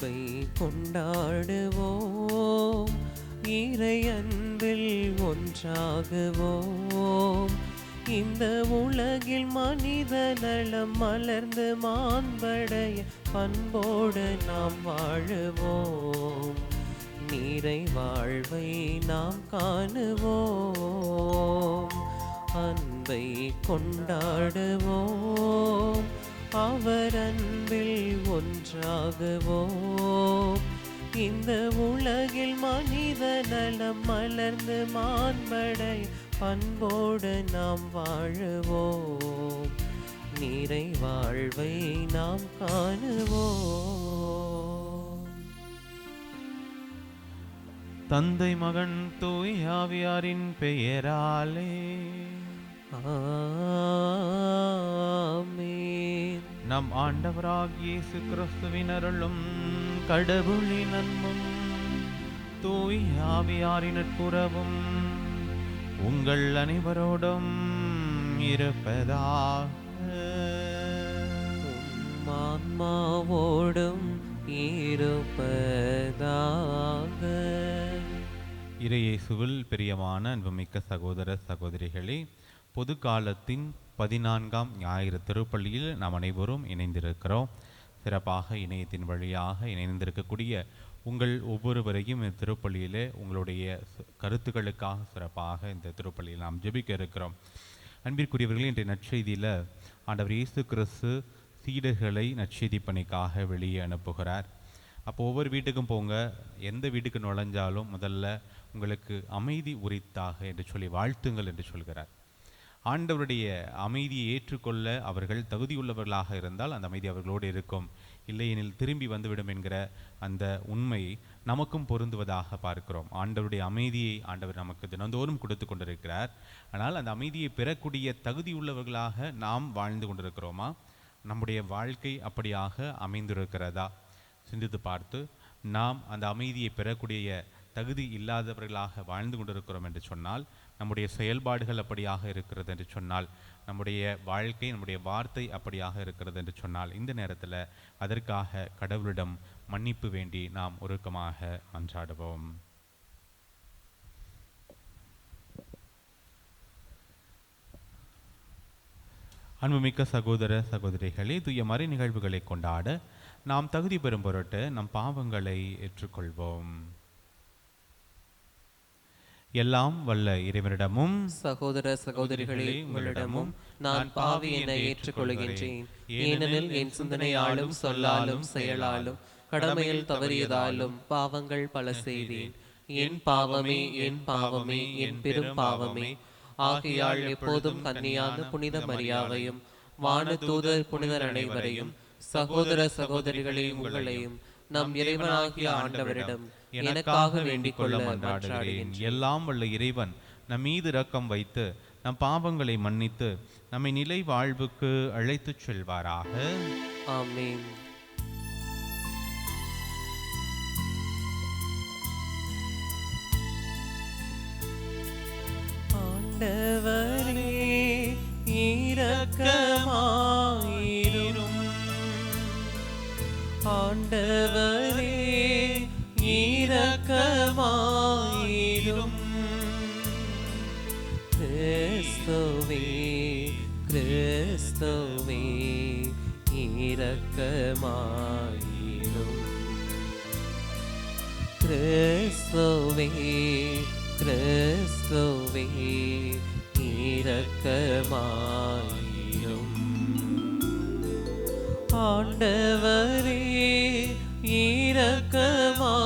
அன்பை கொண்டாடுவோம், இறை அன்பில் ஒன்றாகுவோம். இந்த உலகில் மனித நலம் மலர்ந்து மாண்படைய பண்போடு நாம் வாழுவோம், நீரை வாழ்வை நாம் காணுவோம். அன்பை கொண்டாடுவோம், அவர் அன்பில் ஒன்றாகுவோம். இந்த உலகில் மனித நலம் மலர்ந்து மாண்படைய பண்போடு நாம் வாழுவோம், நீரை வாழ்வை நாம் காணுவோம். தந்தை மகன் தூய் ஆவியாரின் பெயராலே ஆமென். நம் ஆண்டவராகிய இயேசு கிறிஸ்துவின் அருளும் கடவுளின் அன்பும் தூய் ஆவியாரின் நட்புறவும் உங்கள் அனைவரோடும் இருப்பதாக. ஆன்மாவோடும் இருப்பதாக. இறையேசுவில் பிரியமான அன்புமிக்க சகோதர சகோதரிகளே, பொது காலத்தின் 14ஆம் ஞாயிறு திருப்பள்ளியில் நாம் அனைவரும் இணைந்திருக்கிறோம். சிறப்பாக இணையத்தின் வழியாக இணைந்திருக்கக்கூடிய உங்கள் ஒவ்வொருவரையும் இந்த திருப்பள்ளியிலே உங்களுடைய கருத்துக்களுக்காக சிறப்பாக இந்த திருப்பள்ளியில் நாம் ஜெபிக்க இருக்கிறோம். அன்பிற்குரியவர்களே, இன்றைய நற்செய்தியில் ஆண்டவர் இயேசு கிறிஸ்து சீடர்களை நற்செய்தி பணிக்காக வெளியே அனுப்புகிறார். அப்போ ஒவ்வொரு வீட்டுக்கும் போங்க, எந்த வீட்டுக்கு நுழைஞ்சாலும் முதல்ல உங்களுக்கு அமைதி உரித்தாக என்று சொல்லி வாழ்த்துங்கள் என்று சொல்கிறார். ஆண்டவருடைய அமைதியை ஏற்றுக்கொள்ள அவர்கள் தகுதியுள்ளவர்களாக இருந்தால் அந்த அமைதி அவர்களோடு இருக்கும், இல்லையெனில் திரும்பி வந்துவிடும் என்கிற அந்த உண்மையை நமக்கும் பொருந்துவதாக பார்க்கிறோம். ஆண்டவருடைய அமைதியை ஆண்டவர் நமக்கு தினந்தோறும் கொடுத்து கொண்டிருக்கிறார். ஆனால் அந்த அமைதியை பெறக்கூடிய தகுதியுள்ளவர்களாக நாம் வாழ்ந்து கொண்டிருக்கிறோமா? நம்முடைய வாழ்க்கை அப்படியாக அமைந்திருக்கிறதா? சிந்தித்து பார்த்து நாம் அந்த அமைதியை பெறக்கூடிய தகுதி இல்லாதவர்களாக வாழ்ந்து கொண்டிருக்கிறோம் என்று சொன்னால், நம்முடைய செயல்பாடுகள் அப்படியாக இருக்கிறது என்று சொன்னால், நம்முடைய வாழ்க்கை நம்முடைய வார்த்தை அப்படியாக இருக்கிறது என்று சொன்னால், இந்த நேரத்தில் அதற்காக கடவுளிடம் மன்னிப்பு வேண்டி நாம் உருக்கமாக மன்றாடுவோம். அன்புமிக்க சகோதர சகோதரிகளே, தூய மறை நிகழ்வுகளை கொண்டாட நாம் தகுதி பெறும் பொருட்டு நம் பாவங்களை ஏற்றுக்கொள்வோம். எல்லாம் வல்ல இறைவனிடமும் சகோதர சகோதரிகளே, உங்களிடமும் நான் பாவி என ஏற்றுக்கொள்கின்றேன். ஏனெனில் என் சிந்தனையாலும் சொல்லாலும் செயலாலும் கடமையில் தவறியதாலும் பாவங்கள் பல செய்தேன். என் பாவமே, என் பாவமே, என் பெரும் பாவமே. ஆகையால் எப்போதும் கன்னியான புனித மரியாவையும் வான தூதர் புனிதர் அனைவரையும் சகோதர சகோதரிகளே உங்களையும் நம் இறைவனாகிய ஆண்டவரிடம் எனக்காக வேண்டிக் கொள்ள மன்றாடுகிறேன். எல்லாம் வல்ல இறைவன் நம் மீது இரக்கம் வைத்து நம் பாவங்களை மன்னித்து நம்மை நிலை வாழ்வுக்கு அழைத்துச் செல்வாராக. ஆமென். ஆண்டவரே இரக்கமாயிரும். ஆண்டவரே இரக்கமாயிரும். கிறிஸ்துவே கிறிஸ்துவே இரக்கமாயிரும். கிறிஸ்துவே கிறிஸ்துவே இரக்கமாயிரும். ஆண்டவரே இரக்கமாயிரும்.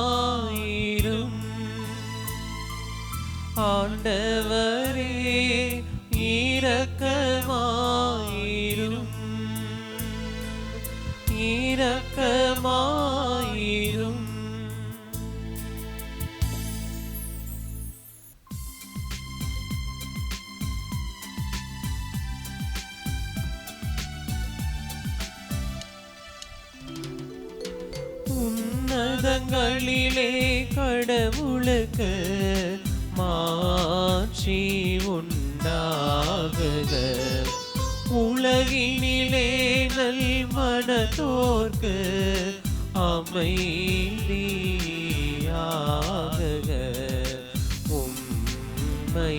ஆண்டவரே இரக்கமாயிரும். இரக்கமாயிரும். உன்னதங்களிலே கடவுளுக்கு மாட்சி உண்டாகுக. உலகினிலே நல் மனத்தோர்க்கு அமைதி உம்மை நீயாக உம்மை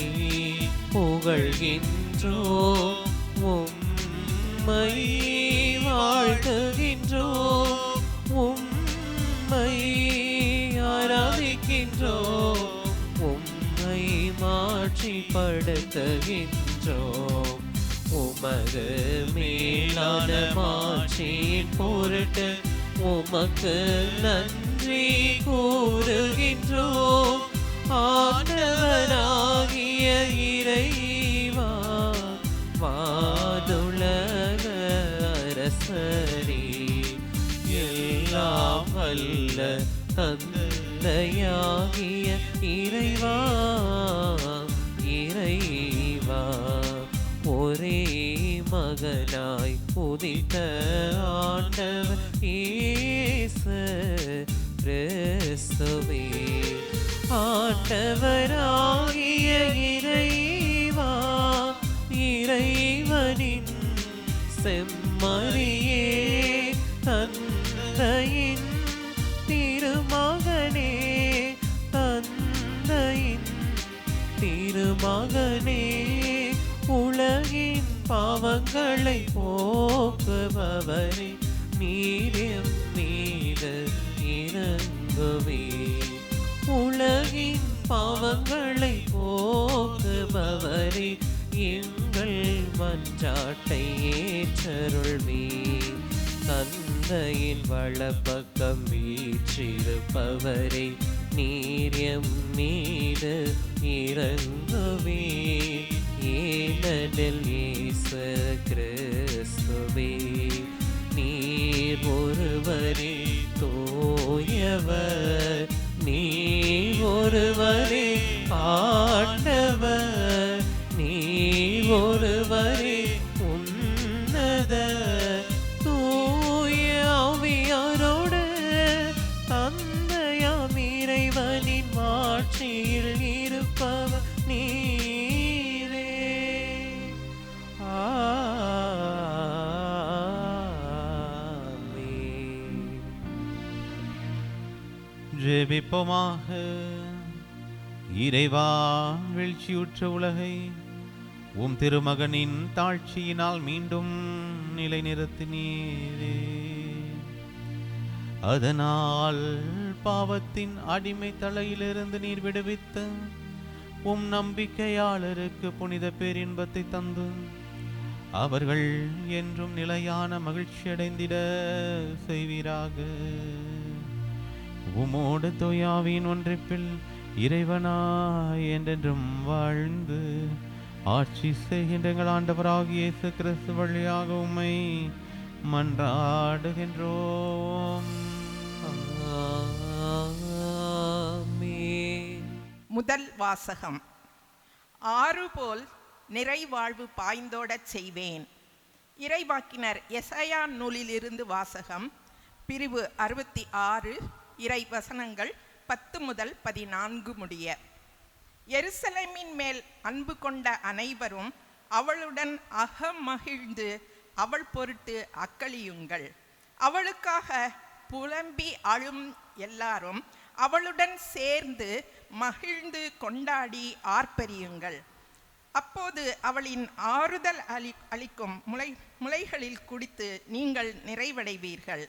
புகழ்கின்றோம் உம்மை வாழ்த்துகின்றோம் உம்மை ஆராதிக்கின்றோம் உம்மை மாட்சிப்படுத்துகின்றோம் உமது மேலான மாட்சியின் பொருட்டு உமக்கு நன்றி கூறுகின்றோம் ஆண்டவராகிய இறைவா வானுலக அரசரே எல்லாம் வல்ல தந்தையாகிய இறைவா இறைவா ஒரே மகனாய் உதித்த ஆண்டவர் இயேசு கிறிஸ்துவே ஆண்டவராகிய இறைவா இறைவனின் செம்மறியே தந்தையின் திருமகனே தந்தையின் திருமகனே உலகின் பாவங்களை போக்குபவரே நீரியம் மீது இறங்குவே உலகின் பாவங்களை போக்குபவரே எங்கள் மன்றாட்டை ஏற்றருள்வே தந்தையின் வலப்பக்கம் வீற்றிருப்பவரே நீரியம் மீது இறங்குவே ஏனெனில் இயேசு கிறிஸ்துவே நீர் ஒருவரே தூயவர் நீர் ஒருவரே ஆண்டவர் நீர் ஒருவரே உன்னத தூய ஆவியாரோடு தந்தையாம் இறைவனின் மாட்சியில் இருப்பவர் நீரே ஆமென். ஜெபிப்போமாக. இறைவா, வீழ்ச்சியுற்ற உலகை உம் திருமகனின் தாழ்ச்சியினால் மீண்டும் நிலைநிறுத்தினீரே. அதனால் பாவத்தின் அடிமை தலையிலிருந்து நீர் விடுவித்த உம் நம்பிக்கையாளருக்கு புனித பேரின்பத்தை தந்து அவர்கள் என்றும் நிலையான மகிழ்ச்சி அடைந்திட செய்வீராக. உமோடு தூயாவின் ஒன்றிப்பில் இறைவனாய் என்றென்றும் வாழ்ந்து ஆட்சி செய்கின்ற எங்கள் ஆண்டவராகிய இயேசு கிறிஸ்து வழியாக உம்மை மன்றாடுகின்றோம். முதல் வாசகம். ஆறு போல் நிறைவாழ்வு பாய்ந்தோடச் செய்வேன். இறைவாக்கினர் எசாயா நூலிலிருந்து வாசகம். பிரிவு 66 இறை வசனங்கள் 10 முதல் 14 முடிய. எருசலேமின் மேல் அன்பு கொண்ட அனைவரும் அவளுடன் அகமகிழ்ந்து அவள் பொருட்டு அக்களியுங்கள். அவளுக்காக புலம்பி அழும் எல்லாரும் அவளுடன் சேர்ந்து மகிழ்ந்து கொண்டாடி ஆர்ப்பரியுங்கள். அப்போது அவளின் ஆறுதல் அளிக்கும் முளைகளில் குடித்து நீங்கள் நிறைவடைவீர்கள்.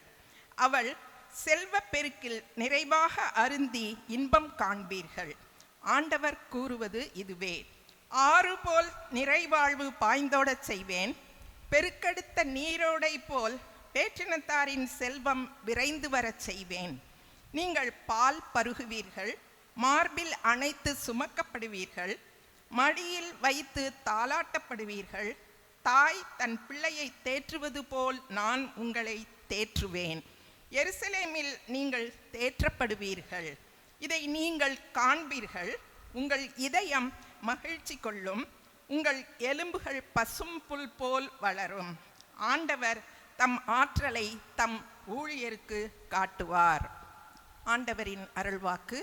அவள் செல்வ பெருக்கில் நிறைவாக அருந்தி இன்பம் காண்பீர்கள். ஆண்டவர் கூறுவது இதுவே. ஆறு போல் நிறைவாழ்வு பாய்ந்தோடச் செய்வேன். பெருக்கெடுத்த நீரோடை போல் வேற்றினத்தாரின் செல்வம் விரைந்து வரச் செய்வேன். நீங்கள் பால் பருகுவீர்கள், மார்பில் அணைத்து சுமக்கப்படுவீர்கள், மடியில் வைத்து தாலாட்டப்படுவீர்கள். தாய் தன் பிள்ளையை தேற்றுவது போல் நான் உங்களை தேற்றுவேன். எருசலேமில் நீங்கள் தேற்றப்படுவீர்கள். இதை நீங்கள் காண்பீர்கள். உங்கள் இதயம் மகிழ்ச்சி கொள்ளும், உங்கள் எலும்புகள் பசும் புல் போல் வளரும். ஆண்டவர் தம் ஆற்றலை தம் ஊழியருக்கு காட்டுவார். ஆண்டவரின் அருள்வாக்கு.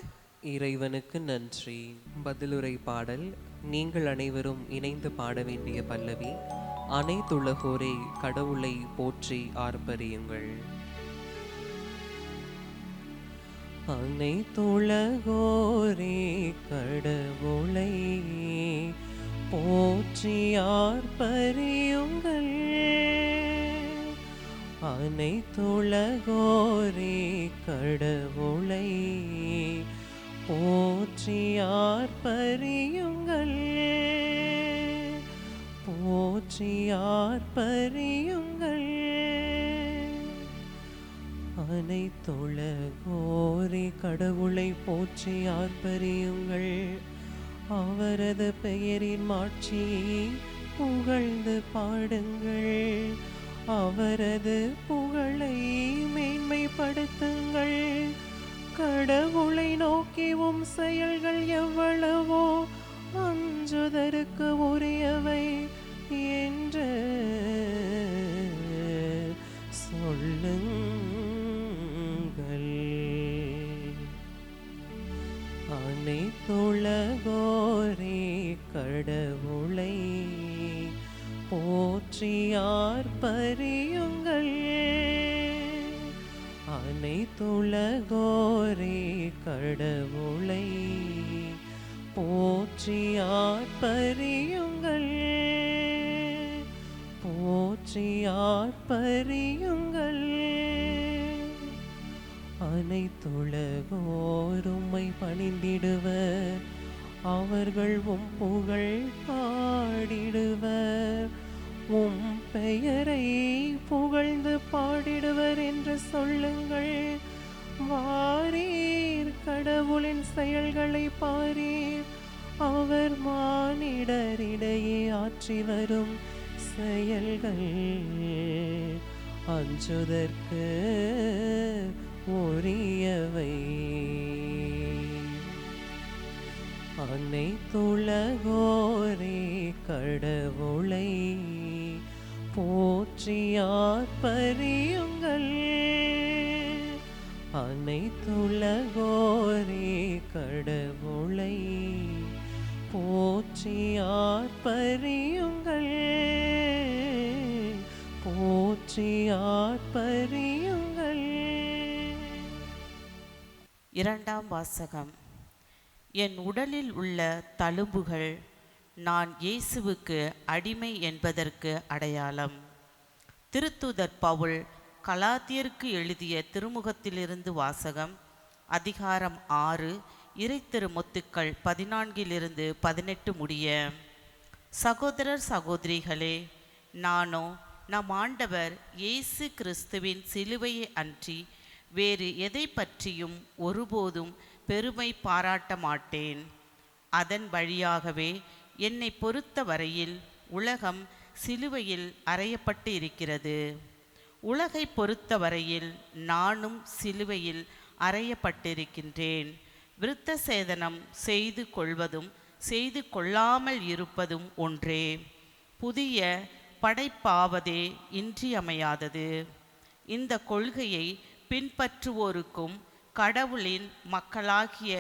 இறைவனுக்கு நன்றி. பதிலுரை பாடல். நீங்கள் அனைவரும் இணைந்து பாட வேண்டிய பல்லவி. அனைத்துலகோரே கடவுளை போற்றி ஆர்ப்பரியுங்கள். அனைத்துலகோரே கடவுளை போற்றியார் பரியுங்கள். அனைத்துலகோரே கடவுளை போற்றியார் பரியுங்கள். போற்றியார் பரியுங்கள். அனைத்துலகோரே கடவுளை போற்றி ஆர்ப்பரியுங்கள். அவரது பெயரின் மாட்சியை புகழ்ந்து பாடுங்கள். அவரது புகழை மேன்மைப்படுத்துங்கள். கடவுளை நோக்கி செயல்கள் எவ்வளவோ அஞ்சுதற்கு உரியவை என்று சொல்லுங்கள். அனைத்துலகோரே கடவுளை போற்றியார் பரியுங்கள். அனைத்துலகோரே கடவுளை போற்றியார் பரியுங்கள். போற்றியார் பரியுங்கள். அனைத்துலகோர் உம்மை பணிந்திடுவர். அவர்கள் உம் புகழ் பாடிடுவர். உம் பெயரை புகழ்ந்து பாடிடுவர் என்று சொல்லுங்கள். வாரீர், கடவுளின் செயல்களை பாரீர். அவர் மானிடரிடையே ஆற்றி வரும் செயல்கள் அஞ்சுதற்கு உரியவை. அனைத்துலகோரே கடவுளை போற்றியார் பரியுங்கள். அனைத்துலகோரே கடவுளை போற்றியார் பரியுங்கள். போற்றியார் பரியுங்கள். இரண்டாம் வாசகம். என் உடலில் உள்ள தழும்புகள் நான் இயேசுவுக்கு அடிமை என்பதற்கு அடையாளம். திருத்தூதர் பவுல் கலாத்தியருக்கு எழுதிய திருமுகத்திலிருந்து வாசகம். அதிகாரம் 6, இறை திருமுத்துக்கள் 14-18 முடிய. சகோதரர் சகோதரிகளே, நானோ நம் ஆண்டவர் இயேசு கிறிஸ்துவின் சிலுவையை அன்றி வேறு எதை பற்றியும் ஒருபோதும் பெருமை பாராட்ட மாட்டேன். அதன் வழியாகவே என்னை பொறுத்த வரையில் உலகம் சிலுவையில் அறையப்பட்டு இருக்கிறது. உலகை பொறுத்த வரையில் நானும் சிலுவையில் அறையப்பட்டிருக்கின்றேன். விருத்த சேதனம் செய்து கொள்வதும் செய்து கொள்ளாமல் இருப்பதும் ஒன்றே. புதிய படைப்பாவதே இன்றியமையாதது. இந்த கொள்கையை பின்பற்றுவோருக்கும் கடவுளின் மக்களாகிய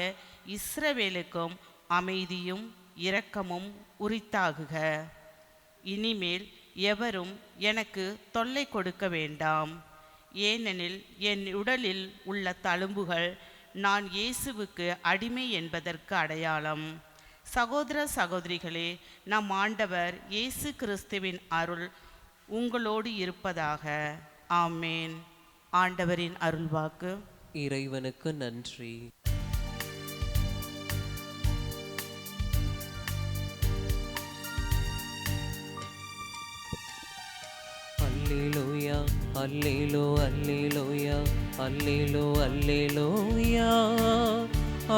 இஸ்ரவேலுக்கும் அமைதியும் இரக்கமும் உரித்தாகுக. இனிமேல் எவரும் எனக்கு தொல்லை கொடுக்க வேண்டாம். ஏனெனில் என் உடலில் உள்ள தழும்புகள் நான் இயேசுவுக்கு அடிமை என்பதற்கு அடையாளம். சகோதர சகோதரிகளே, நம் ஆண்டவர் இயேசு கிறிஸ்துவின் அருள் உங்களோடு இருப்பதாக. ஆமேன். ஆண்டவரின் அருள்வாக்கு. இறைவனுக்கு நன்றி. அல்லேலூயா அல்லேலூ அல்லேலூயா அல்லேலூ அல்லேலூயா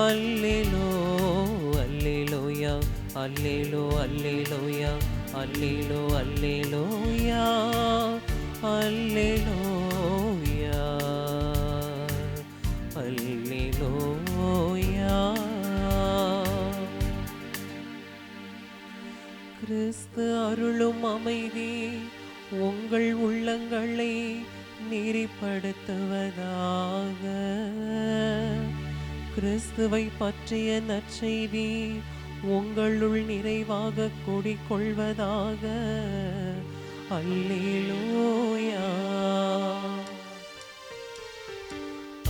அல்லேலூ அல்லேலூயா அல்லேலூ அல்லேலூயா அல்லேலூ அல்லேலூயா அல்லேலூயா அல்லேலூயா. கிறிஸ்து அருளும் அமைதி உங்கள் உள்ளங்களை நெறிப்படுத்துவதாக. கிறிஸ்துவை பற்றிய நற்செய்தி உங்களுள் நிறைவாக குடிக்கொள்வதாக. அல்லேலூயா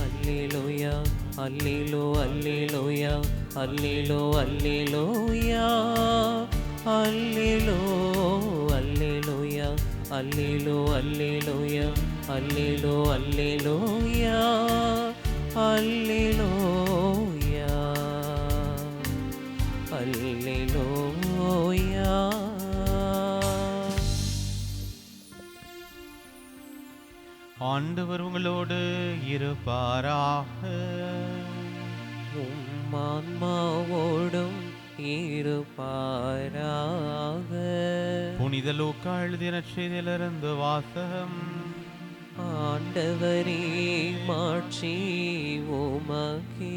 அல்லேலூயா அல்லேலோ அல்லேலூயா அல்லேலோ அல்லேலூயா அல்லேலோ அல்லேலூயா அல்லேலோ அல்லேலூயா அல்லேலோ அல்லேலூயா அல்லேலூயா அல்லேலூயா. ஆண்டவர் உங்களோடு இருப்பாராக. உம் ஆன்மாவோடும் இருப்பாராக. புனித லூக்கா எழுதிய நற்செய்தியிலிருந்து வாசகம். ஆண்டவரே மாட்சி உமக்கே.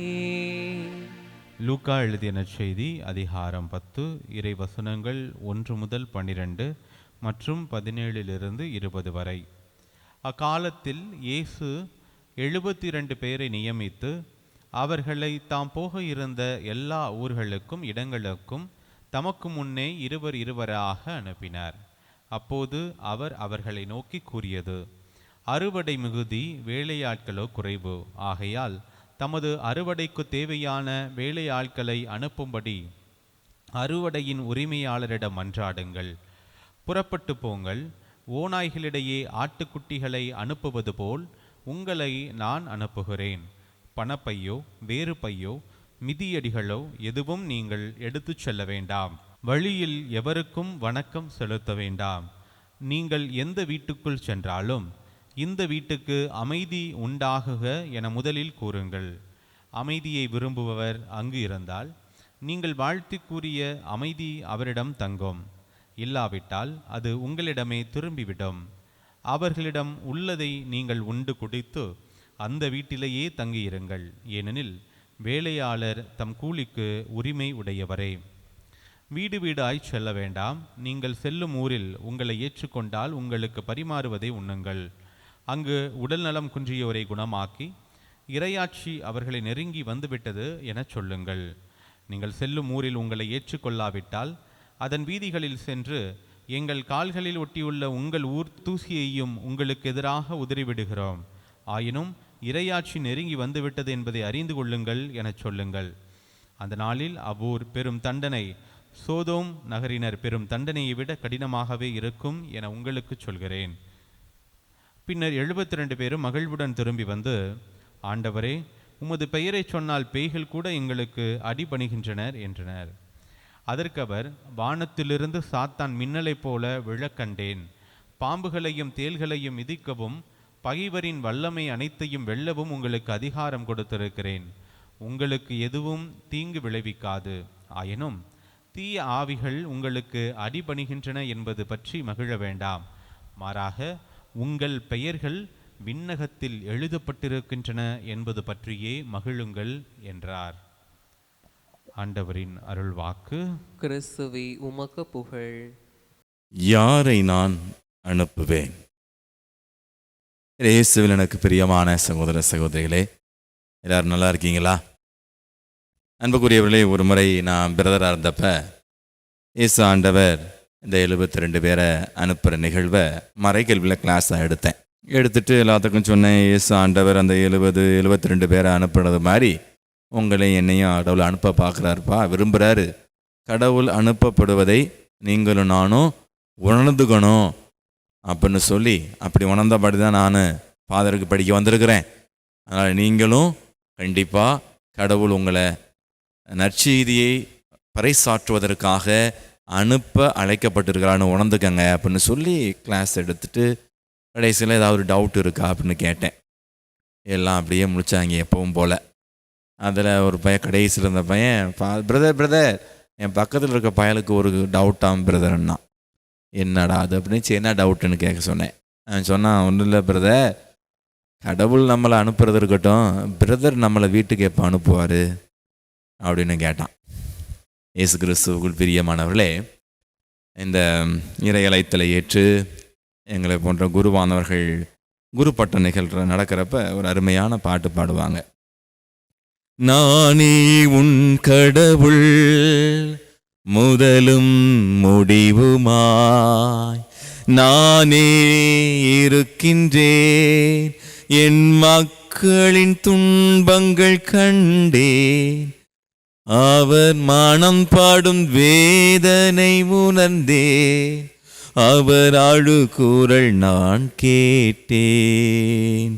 லூக்கா எழுதிய நற்செய்தி அதிகாரம் 10 இறை வசனங்கள் 1 முதல் 12 மற்றும் 17 20 வரை. அக்காலத்தில் இயேசு 72 பேரை நியமித்து அவர்களை தாம் போக இருந்த எல்லா ஊர்களுக்கும் இடங்களுக்கும் தமக்கு முன்னே இருவர் இருவராக அனுப்பினார். அப்போது அவர் அவர்களை நோக்கி கூறியது, அறுவடை மிகுதி, வேலையாட்களோ குறைவு. ஆகையால் தமது அறுவடைக்கு தேவையான வேலையாட்களை அனுப்பும்படி அறுவடையின் உரிமையாளரிடம் மன்றாடுங்கள். புறப்பட்டு போங்கள். ஓநாய்களிடையே ஆட்டுக்குட்டிகளை அனுப்புவது போல் உங்களை நான் அனுப்புகிறேன். பணப்பையோ வேறு பையோ மிதியடிகளோ எதுவும் நீங்கள் எடுத்துச் செல்ல வேண்டாம். வழியில் எவருக்கும் வணக்கம் செலுத்த வேண்டாம். நீங்கள் எந்த வீட்டுக்குள் சென்றாலும் இந்த வீட்டுக்கு அமைதி உண்டாகுக என முதலில் கூறுங்கள். அமைதியை விரும்புபவர் அங்கு இருந்தால் நீங்கள் வாழ்த்தி கூறிய அமைதி அவரிடம் தங்கும். இல்லாவிட்டால் அது உங்களிடமே திரும்பிவிடும். அவர்களிடம் உள்ளதை நீங்கள் உண்டு குடித்து அந்த வீட்டிலேயே தங்கியிருங்கள். ஏனெனில் வேலையாளர் தம் கூலிக்கு உரிமை உடையவரே. வீடு வீடாய் செல்ல வேண்டாம். நீங்கள் செல்லும் ஊரில் உங்களை ஏற்றுக்கொண்டால் உங்களுக்கு பரிமாறுவதை உண்ணுங்கள். அங்கு உடல் நலம் குன்றியோரை குணமாக்கி இறையாட்சி அவர்களை நெருங்கி வந்துவிட்டது எனச் சொல்லுங்கள். நீங்கள் செல்லும் ஊரில் உங்களை ஏற்றுக்கொள்ளாவிட்டால் அதன் வீதிகளில் சென்று எங்கள் கால்களில் ஒட்டியுள்ள உங்கள் ஊர் தூசியையும் உங்களுக்கு எதிராக உதறிவிடுகிறோம். ஆயினும் இறையாட்சி நெருங்கி வந்துவிட்டது என்பதை அறிந்து கொள்ளுங்கள் எனச் சொல்லுங்கள். அந்த நாளில் அவ்வூர் பெரும் தண்டனை சோதோம் நகரினர் பெரும் தண்டனையை விட கடினமாகவே இருக்கும் என உங்களுக்கு சொல்கிறேன். பின்னர் 72 பேரும் மகிழ்வுடன் திரும்பி வந்து, ஆண்டவரே, உமது பெயரை சொன்னால் பேய்கள் கூட எங்களுக்கு அடிபணிகின்றனர் என்றனர். அதற்கு அவர், வானத்திலிருந்து சாத்தான் மின்னலைப் போல விழக்கண்டேன். பாம்புகளையும் தேள்களையும் மிதிக்கவும் பகைவரின் வல்லமை அனைத்தையும் வெல்லவும் உங்களுக்கு அதிகாரம் கொடுத்திருக்கிறேன். உங்களுக்கு எதுவும் தீங்கு விளைவிக்காது. ஆயினும் தீய ஆவிகள் உங்களுக்கு அடிபணிகின்றன என்பது பற்றி மகிழ வேண்டாம். மாறாக உங்கள் பெயர்கள் விண்ணகத்தில் எழுதப்பட்டிருக்கின்றன என்பது பற்றியே மகிழுங்கள் என்றார். ஆண்டவரின் அருள்வாக்கு. கிறிஸ்துவே உமக்கு புகழ். யாரை நான் அனுப்புவேன்? இயேசுவில் எனக்கு பிரியமான சகோதர சகோதரிகளே, எல்லாரும் நல்லா இருக்கீங்களா? அன்புக்குரியவர்களே, ஒரு முறை நான் பிரதராக இருந்தப்ப இயேசு ஆண்டவர் இந்த 72 பேரை அனுப்புகிற நிகழ்வை மறைக்கல்வியில் கிளாஸாக எடுத்துட்டு எல்லாத்துக்கும் சொன்னேன். இயேசு ஆண்டவர் அந்த 72 பேரை அனுப்புறது மாதிரி உங்களையும் என்னையும் கடவுள் அனுப்ப பார்க்குறாருப்பா, விரும்புகிறாரு. கடவுள் அனுப்பப்படுவதை நீங்களும் நானும் உணர்ந்துக்கணும் அப்படின்னு சொல்லி, அப்படி உணர்ந்தபடி தான் நான் ஃபாதருக்கு படிக்க வந்திருக்கிறேன். அதனால் நீங்களும் கண்டிப்பாக கடவுள் உங்களை நற்செய்தியை பறைசாற்றுவதற்காக அனுப்ப அழைக்கப்பட்டிருக்கிறான்னு உணர்ந்துக்கங்க அப்படின்னு சொல்லி கிளாஸ் எடுத்துட்டு கடைசியில் ஏதாவது டவுட் இருக்கா அப்படின்னு கேட்டேன். எல்லாம் அப்படியே முடிச்சாங்க எப்பவும் போல். அதில் ஒரு பையன், கடைசியில் இருந்த பையன், பிரதர் என் பக்கத்தில் இருக்க பையனுக்கு ஒரு டவுட்டாம் பிரதர்ன்னா. என்னடா அது அப்படின்னு, சரி என்ன டவுட்டுன்னு கேட்க சொன்னேன். அவன் சொன்னான், ஒன்றும் இல்லை பிரதர், கடவுள் நம்மளை அனுப்புறது இருக்கட்டும், பிரதர் நம்மளை வீட்டுக்கு எப்போ அனுப்புவார் அப்படின்னு கேட்டான். இயேசு கிறிஸ்துவுக்குள் பிரியமானவர்களே, இந்த இறையலைத்தலை ஏற்று எங்களை போன்ற குருவானவர்கள் குரு பட்ட நிகழ்ற நடக்கிறப்ப ஒரு அருமையான பாட்டு பாடுவாங்க. நானே உன் கடவுள் முதலும் முடிவுமாய் நானே இருக்கின்றேன், என் மக்கள் மக்களின் துன்பங்கள் கண்டேன், அவர் மனம் பாடும் வேதனை உணர்ந்தேன், அவர் அழுகுரல் நான் கேட்டேன்.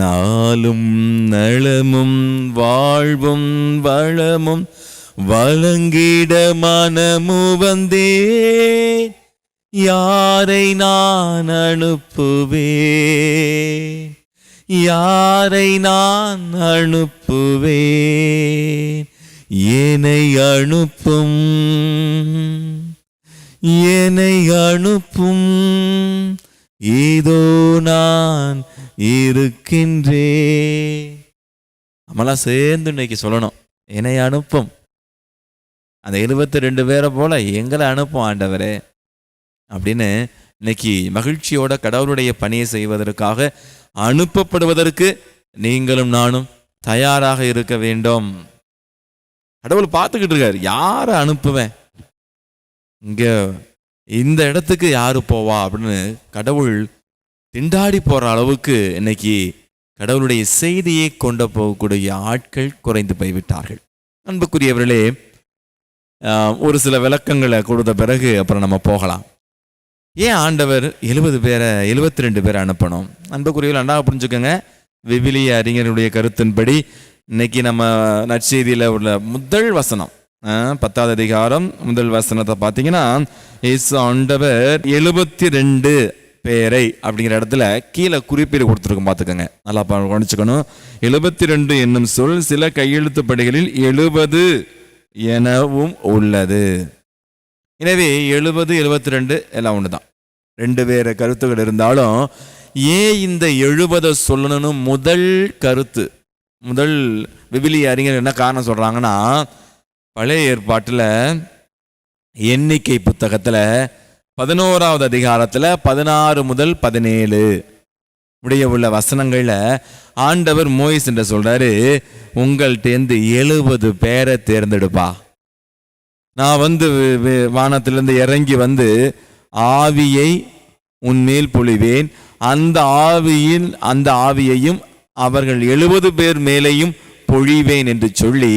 நாளும் நலமும் வாழ்வும் வளமும் வழங்கிட மனமு வந்தேன், யாரை நான் அனுப்புவேன், யாரை நான் அனுப்புவேன், என்னை அனுப்பும், என்னை அனுப்பும், இதோ நான் இருக்கின்றேன். நம்மளாம் சேர்ந்து இன்னைக்கு சொல்லணும், என்னை அனுப்பும். அந்த 72 பேரை போல எங்களை அனுப்பும் ஆண்டவரே அப்படின்னு இன்னைக்கு மகிழ்ச்சியோட கடவுளுடைய பணியை செய்வதற்காக அனுப்பப்படுவதற்கு நீங்களும் நானும் தயாராக இருக்க வேண்டும். கடவுள் பார்த்துக்கிட்டு இருக்காரு, யாரை அனுப்புவேன், இங்க இந்த இடத்துக்கு யாரு போவா அப்படின்னு கடவுள் திண்டாடி போற அளவுக்கு இன்னைக்கு கடவுளுடைய செய்தியை கொண்டு போகக்கூடிய ஆட்கள் குறைந்து போய்விட்டார்கள். அன்புக்குரியவர்களே, ஒரு சில விளக்கங்களை கொடுத்த பிறகு அப்புறம் நம்ம போகலாம். ஏன் ஆண்டவர் 72 பேரை அனுப்பணும்? அன்புக்குரியவர்கள் நன்றாக புரிஞ்சுக்கோங்க. விவிலிய அறிஞருடைய கருத்தின்படி இன்னைக்கு நம்ம நற்செய்தியில் உள்ள முதல் வசனம் 10வது அதிகாரம் முதல் வசனத்தை பார்த்தீங்கன்னா, இயேசு ஆண்டவர் 72 பேரை அப்படிங்கிற இடத்துல கீழே குறிப்பீடு கொடுத்துருக்கோம். பார்த்துக்கோங்க, நல்லா கவனிச்சுக்கணும். 72 என்னும் சொல் சில கையெழுத்து படிகளில் 70 எனவும் உள்ளது. எனவே 70 72 எல்லாம் ஒன்று தான். 2 வேறு கருத்துக்கள் இருந்தாலும் ஏன் இந்த 70 சொல்லணும்னு முதல் கருத்து, முதல் விவிலிய அறிஞர் என்ன காரணம் சொல்றாங்கன்னா, பழைய ஏற்பாட்டில் எண்ணிக்கை புத்தகத்தில் 11வது அதிகாரத்தில் 16 முதல் 17 உடைய உள்ள வசனங்கள்ல ஆண்டவர் மோயிஸ் என்று சொல்றாரு, உங்கள்கிட்டேருந்து 70 பேரை தேர்ந்தெடுப்பா, நான் வானத்திலிருந்து இறங்கி ஆவியை உன்மேல் பொழிவேன், அந்த ஆவியையும் அவர்கள் 70 பேர் மேலேயும் பொழிவேன் என்று சொல்லி,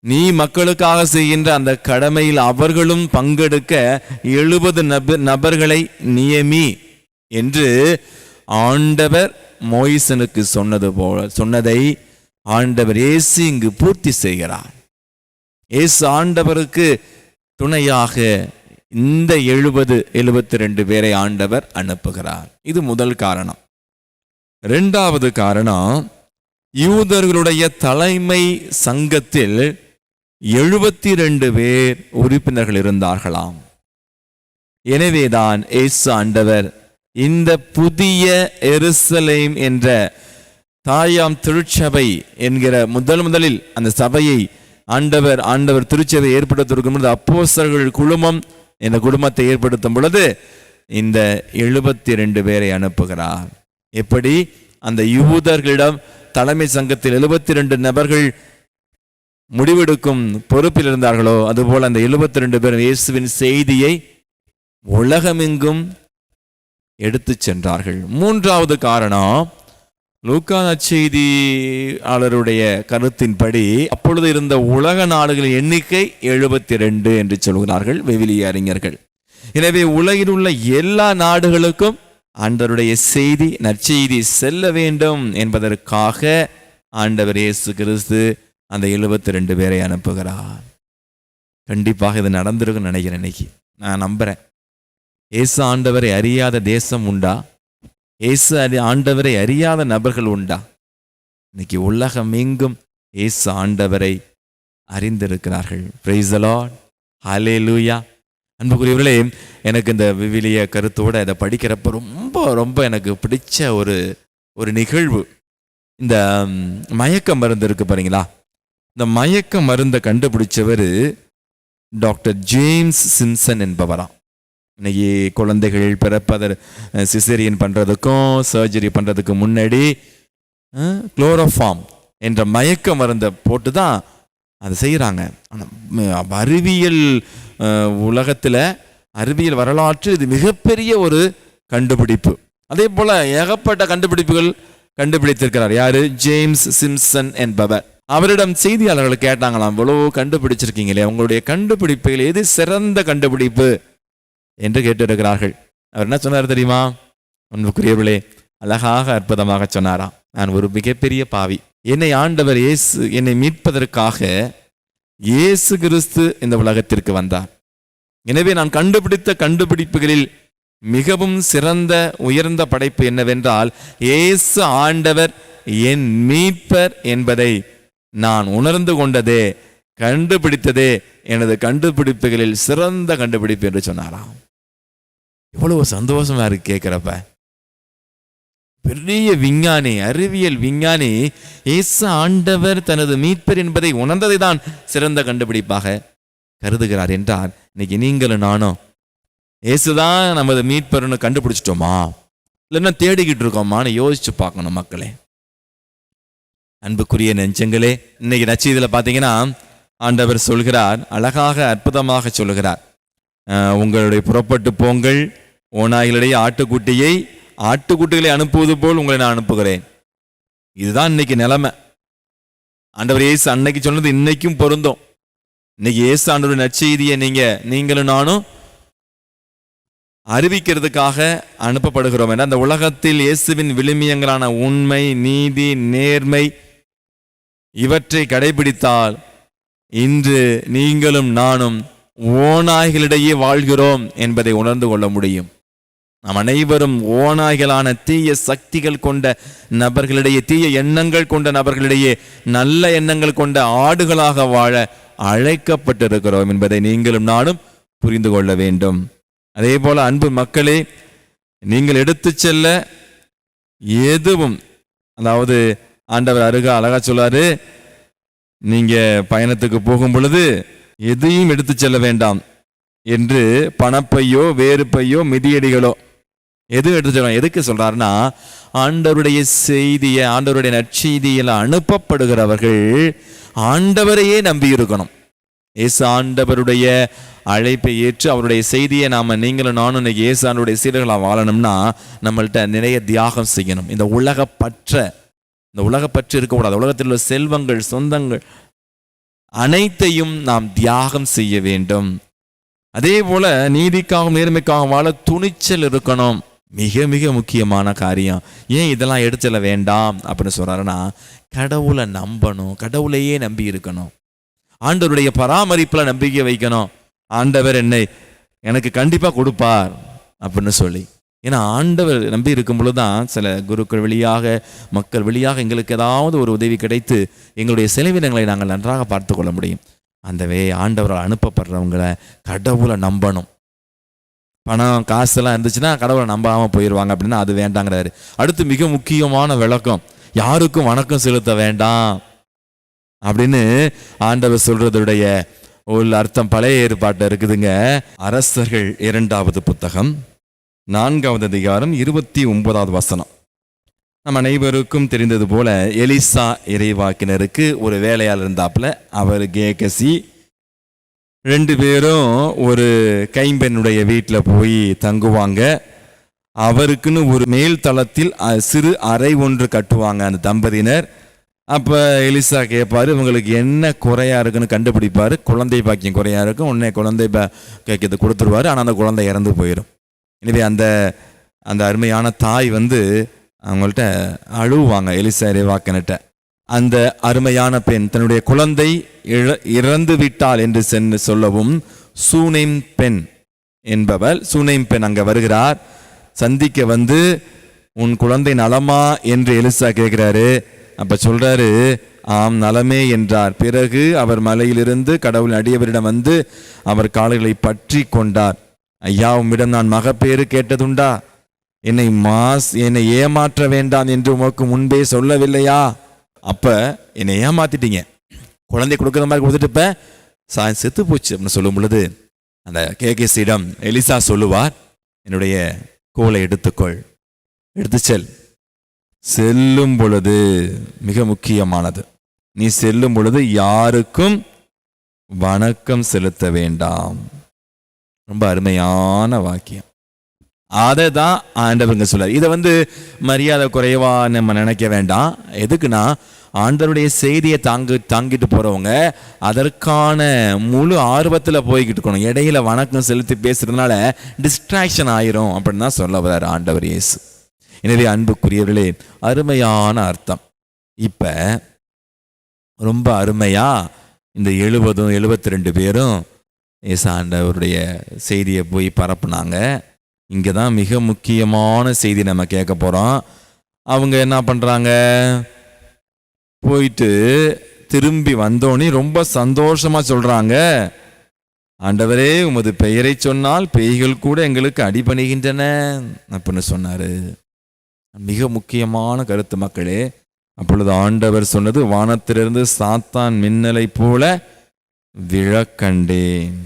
நீ மக்களுக்காக செய்கின்ற அந்த கடமையில் அவர்களும் பங்கெடுக்க 70 நபர்களை நியமி என்று ஆண்டவர் மோயிசனுக்கு சொன்னதை ஆண்டவர் இயேசு இங்கு பூர்த்தி செய்கிறார். இயேசு ஆண்டவருக்கு துணையாக இந்த 72 பேரை ஆண்டவர் அனுப்புகிறார். இது முதல் காரணம். 2வது காரணம், யூதர்களுடைய தலைமை சங்கத்தில் 72 பேர் உறுப்பினர்கள் இருந்தார்களாம். எனவேதான் இயேசு ஆண்டவர் இந்த புதிய எருசலேம் என்ற தாயாம் திருச்சபை என்கிற முதலில் அந்த சபையை ஆண்டவர் திருச்சபை ஏற்படுத்திருக்கும் பொழுது, அப்போஸ்தலர்கள் குழுமம் என்ற குடும்பத்தை ஏற்படுத்தும் பொழுது இந்த 72 பேரை அனுப்புகிறார். எப்படி அந்த யூதர்களிடம் தலைமை சங்கத்தில் 72 நபர்கள் முடிவெடுக்கும் பொறுப்பில் இருந்தார்களோ, அதுபோல் அந்த 72 பேர் இயேசுவின் செய்தியை உலகமெங்கும் எடுத்து சென்றார்கள். 3வது காரணம், லூக்கா நற்செய்தியாளருடைய கருத்தின்படி அப்பொழுது இருந்த உலக நாடுகளின் எண்ணிக்கை 72 என்று சொல்கிறார்கள் விவிலிய அறிஞர்கள். எனவே உலகில் உள்ள எல்லா நாடுகளுக்கும் ஆண்டவருடைய செய்தி, நற்செய்தி செல்ல வேண்டும் என்பதற்காக ஆண்டவர் இயேசு கிறிஸ்து அந்த 72 பேரை அனுப்புகிறார். கண்டிப்பாக இது நடந்திருக்குன்னு நினைக்கிறேன். இன்னைக்கு நான் நம்புறேன், இயேசு ஆண்டவரை அறியாத தேசம் உண்டா? இயேசு ஆண்டவரை அறியாத நபர்கள் உண்டா? இன்னைக்கு உலகம் எங்கும் இயேசு ஆண்டவரை அறிந்திருக்கிறார்கள். பிரைஸ் தி லார்ட், ஹல்லேலூயா. அன்புக்குரியவர்களே, எனக்கு இந்த விவிலிய கருத்தோட இதை படிக்கிறப்ப ரொம்ப எனக்கு பிடிச்ச ஒரு நிகழ்வு, இந்த மயக்க மருந்து இருக்கு பாருங்களா. இந்த மயக்க மருந்தை கண்டுபிடிச்சவர் டாக்டர் ஜேம்ஸ் சிம்சன் என்பவராம். இன்னைக்கு குழந்தைகள் பிறப்பதர் சிசேரியன் பண்ணுறதுக்கும் சர்ஜரி பண்ணுறதுக்கு முன்னாடி குளோரோஃபார்ம் என்ற மயக்க மருந்தை போட்டு தான் அதை செய்கிறாங்க. ஆனால் அறிவியல் உலகத்தில், அறிவியல் வரலாற்று இது மிகப்பெரிய ஒரு கண்டுபிடிப்பு. அதே போல் ஏகப்பட்ட கண்டுபிடிப்புகள் கண்டுபிடித்திருக்கிறார். யாரு? ஜேம்ஸ் சிம்சன் என்பவர். அவரிடம் செய்தியாளர்கள் கேட்டாங்களாம், இவ்வளவு கண்டுபிடிச்சிருக்கீங்களே, உங்களுடைய கண்டுபிடிப்புகள் எது சிறந்த கண்டுபிடிப்பு என்று கேட்டிருக்கிறார்கள். அவர் என்ன சொன்னார் தெரியுமா? அன்புக்குரியவர்களே, அழகாக அற்புதமாக சொன்னாராம், நான் ஒரு மிகப்பெரிய பாவி, என்னை ஆண்டவர் இயேசு என்னை மீட்பதற்காக இயேசு கிறிஸ்து இந்த உலகத்திற்கு வந்தார். எனவே நான் கண்டுபிடித்த கண்டுபிடிப்புகளில் மிகவும் சிறந்த உயர்ந்த படைப்பு என்னவென்றால் இயேசு ஆண்டவர் என் மீட்பர் என்பதை நான் உணர்ந்து கொண்டதே, கண்டுபிடித்ததே எனது கண்டுபிடிப்புகளில் சிறந்த கண்டுபிடிப்பு என்று சொன்னாராம். இவ்வளவு சந்தோஷமா இருக்கு கேட்கிறப்ப. பெரிய விஞ்ஞானி, அறிவியல் விஞ்ஞானி இயேசு ஆண்டவர் தனது மீட்பர் என்பதை உணர்ந்ததை தான் சிறந்த கண்டுபிடிப்பாக கருதுகிறார் என்றால், இன்னைக்கு நீங்களும் நானும் இயேசுதான் நமது மீட்பர்னு கண்டுபிடிச்சிட்டோமா, இல்லைன்னா தேடிக்கிட்டு இருக்கோமான்னு யோசிச்சு பார்க்கணும் மக்களே. அன்புக்குரிய நெஞ்சங்களே, இன்னைக்கு நற்செய்தியில பார்த்தீங்கன்னா ஆண்டவர் சொல்கிறார், அழகாக அற்புதமாக சொல்கிறார், உங்களுடைய புறப்பட்டு போங்கள், ஓநாய்களிடையே ஆட்டுக்குட்டிகளை அனுப்புவது போல் உங்களை நான் அனுப்புகிறேன். இதுதான் இன்னைக்கு நிலைமை. ஆண்டவர் இயேசு அன்னைக்கு சொன்னது இன்னைக்கும் பொருந்தும். இன்னைக்கு இயேசு ஆண்டவர் நற்செய்தியை நீங்களும் நானும் அறிவிக்கிறதுக்காக அனுப்பப்படுகிறோம் என்ற அந்த உலகத்தில் இயேசுவின் விழுமியங்களான உண்மை, நீதி, நேர்மை இவற்றை கடைபிடித்தால் இன்று நீங்களும் நானும் ஓநாய்களிடையே வாழ்கிறோம் என்பதை உணர்ந்து கொள்ள முடியும். நாம் அனைவரும் ஓநாய்களான தீய சக்திகள் கொண்ட நபர்களிடையே, தீய எண்ணங்கள் கொண்ட நபர்களிடையே நல்ல எண்ணங்கள் கொண்ட ஆடுகளாக வாழ அழைக்கப்பட்டிருக்கிறோம் என்பதை நீங்களும் நானும் புரிந்து கொள்ள வேண்டும். அதே போல அன்பு மக்களே, நீங்கள் எடுத்து செல்ல எதுவும், அதாவது ஆண்டவர் அழகா சொல்லாரு, நீங்க பயணத்துக்கு போகும் பொழுது எதையும் எடுத்து செல்ல வேண்டாம் என்று, பணப்பையோ வேறு பையோ மிதியடிகளோ எதுவும் எடுத்து செல்ல. எதுக்கு சொல்றாருன்னா, ஆண்டவருடைய செய்தியை, ஆண்டவருடைய நற்செய்தியில் அனுப்பப்படுகிறவர்கள் ஆண்டவரையே நம்பி இருக்கணும். இயேசு ஆண்டவருடைய அழைப்பை ஏற்று அவருடைய செய்தியை நீங்களும் நானும் இன்னைக்கு இயேசு ஆண்டவருடைய சீடர்களாக வாழணும்னா நம்மள்கிட்ட நிறைய தியாகம் செய்யணும். இந்த உலகப்பற்று இருக்கக்கூடாது. உலகத்தில் உள்ள செல்வங்கள், சொந்தங்கள் அனைத்தையும் நாம் தியாகம் செய்ய வேண்டும். அதே போல நீதிக்காகவும் நேர்மைக்காகவும் வாழ துணிச்சல் இருக்கணும். மிக மிக முக்கியமான காரியம். ஏன் இதெல்லாம் எடுத்துல வேண்டாம் அப்படின்னு சொல்றாருன்னா, கடவுளை நம்பணும், கடவுளையே நம்பி இருக்கணும், ஆண்டவருடைய பராமரிப்புல நம்பிக்கை வைக்கணும். ஆண்டவர் எனக்கு கண்டிப்பா கொடுப்பார் அப்படின்னு சொல்லி. ஏன்னா ஆண்டவர் நம்பி இருக்கும் பொழுதுதான் சில குருக்கள் வழியாக, மக்கள் வழியாக எங்களுக்கு ஏதாவது ஒரு உதவி கிடைத்து எங்களுடைய செலவினங்களை நாங்கள் நன்றாக பார்த்து கொள்ள முடியும். அந்தவே ஆண்டவரால் அனுப்பப்படுறவங்களை கடவுளை நம்பணும். பணம் காசெல்லாம் இருந்துச்சுன்னா கடவுளை நம்பாம போயிடுவாங்க அப்படின்னா அது வேண்டாங்கிறாரு. அடுத்து மிக முக்கியமான விளக்கம், யாருக்கும் வணக்கம் செலுத்த வேண்டாம் அப்படின்னு ஆண்டவர் சொல்றதுடைய ஒரு அர்த்தம் பழைய ஏற்பாட்டில் இருக்குதுங்க. அரசர்கள் 2வது புத்தகம் 4வது அதிகாரம் 29வது வசனம். நம் அனைவருக்கும் தெரிந்தது போல எலிசா இறைவாக்கினருக்கு ஒரு வேலையால் இருந்தாப்புல, அவர் கேகசி 2 பேரும் ஒரு கைம்பெண்ணுடைய வீட்டில் போய் தங்குவாங்க. அவருக்குன்னு ஒரு மேல் தளத்தில் சிறு அறை ஒன்று கட்டுவாங்க அந்த தம்பதியினர். அப்போ எலிசா கேட்பாரு, இவங்களுக்கு என்ன குறையா இருக்குன்னு கண்டுபிடிப்பாரு. குழந்தை பாக்கியம் குறையா இருக்கும், உடனே குழந்தை பாக்கியத்தை கொடுத்துருவாரு. ஆனால் அந்த குழந்தை இறந்து போயிடும். எனவே அந்த அருமையான தாய் அவங்கள்ட்ட அழுவாங்க எலிசா இறைவாக்கினர்ட்ட. அந்த அருமையான பெண் தன்னுடைய குழந்தை இறந்து விட்டாள் என்று சொல்லவும் சூனேம் பெண் என்பவள், சூனேம் பெண் அங்கே வருகிறார். சந்திக்க உன் குழந்தை நலமா என்று எலிசா கேட்கிறாரு. அப்ப சொல்றாரு, ஆம் நலமே என்றார். பிறகு அவர் மலையிலிருந்து கடவுள் அடியவரிடம் அவர் கால்களை பற்றி கொண்டார். ஐயா, உம்மிடம் நான் மகப்பேறு கேட்டதுண்டா? என்னை ஏமாற்ற வேண்டாம் என்று உமக்கு முன்பே சொல்லவில்லையா? அப்ப என்னை ஏமாத்திட்டீங்க, குழந்தை கொடுக்குற மாதிரி கொடுத்துட்டு இப்ப செத்து போச்சு அப்படின்னு சொல்லும் பொழுது அந்த கேகேசியிடம் எலிசா சொல்லுவார், என்னுடைய கோலை எடுத்து செல்லும் பொழுது, மிக முக்கியமானது, நீ செல்லும் பொழுது யாருக்கும் வணக்கம் செலுத்த வேண்டாம். ரொம்ப அருமையான வாக்கியம். அதை தான் ஆண்டவருங்க சொல்றார். இதை மரியாதை குறைவா நம்ம நினைக்க வேண்டாம். எதுக்குன்னா ஆண்டவருடைய செய்தியை தாங்கிட்டு போறவங்க அதற்கான முழு ஆர்வத்தில் போய்கிட்டு இருக்கணும். இடையில வணக்கம் செலுத்தி பேசுறதுனால டிஸ்ட்ராக்ஷன் ஆயிரும் அப்படின்னு தான் சொல்ல வர்றார் ஆண்டவர் இயேசு. எனவே அன்புக்குரியவர்களே, அருமையான அர்த்தம். இப்ப ரொம்ப அருமையா இந்த 72 பேரும் இயேசு ஆண்டவருடைய செய்தியை போய் பரப்புனாங்க. இங்கே தான் மிக முக்கியமான செய்தி நம்ம கேட்க போகிறோம். அவங்க என்ன பண்ணுறாங்க, போயிட்டு திரும்பி வந்தோடனே ரொம்ப சந்தோஷமாக சொல்கிறாங்க, ஆண்டவரே உமது பெயரை சொன்னால் பேய்கள் கூட எங்களுக்கு அடிபணிகின்றன அப்படின்னு சொன்னார். மிக முக்கியமான கருத்து மக்களே. அப்பொழுது ஆண்டவர் சொன்னது, வானத்திலிருந்து சாத்தான் மின்னலை போல விழக்கண்டேன்.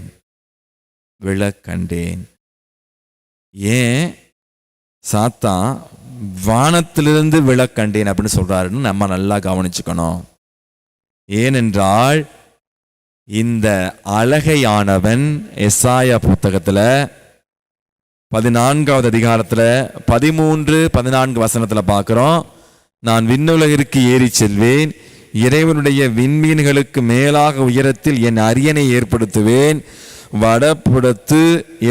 ஏன் சாத்தான் வானத்திலிருந்து விழக்கண்டேன் அப்படின்னு சொல்றாருன்னு நம்ம நல்லா கவனிச்சுக்கணும். ஏனென்றால் இந்த அழகையானவன் எசாயா புத்தகத்துல 14வது அதிகாரத்துல 13-14 வசனத்துல பார்க்கிறோம். நான் விண்ணுலகிற்கு ஏறி செல்வேன், இறைவனுடைய விண்மீன்களுக்கு மேலாக உயரத்தில் என் அரியணை ஏற்படுத்துவேன், வடபுறத்து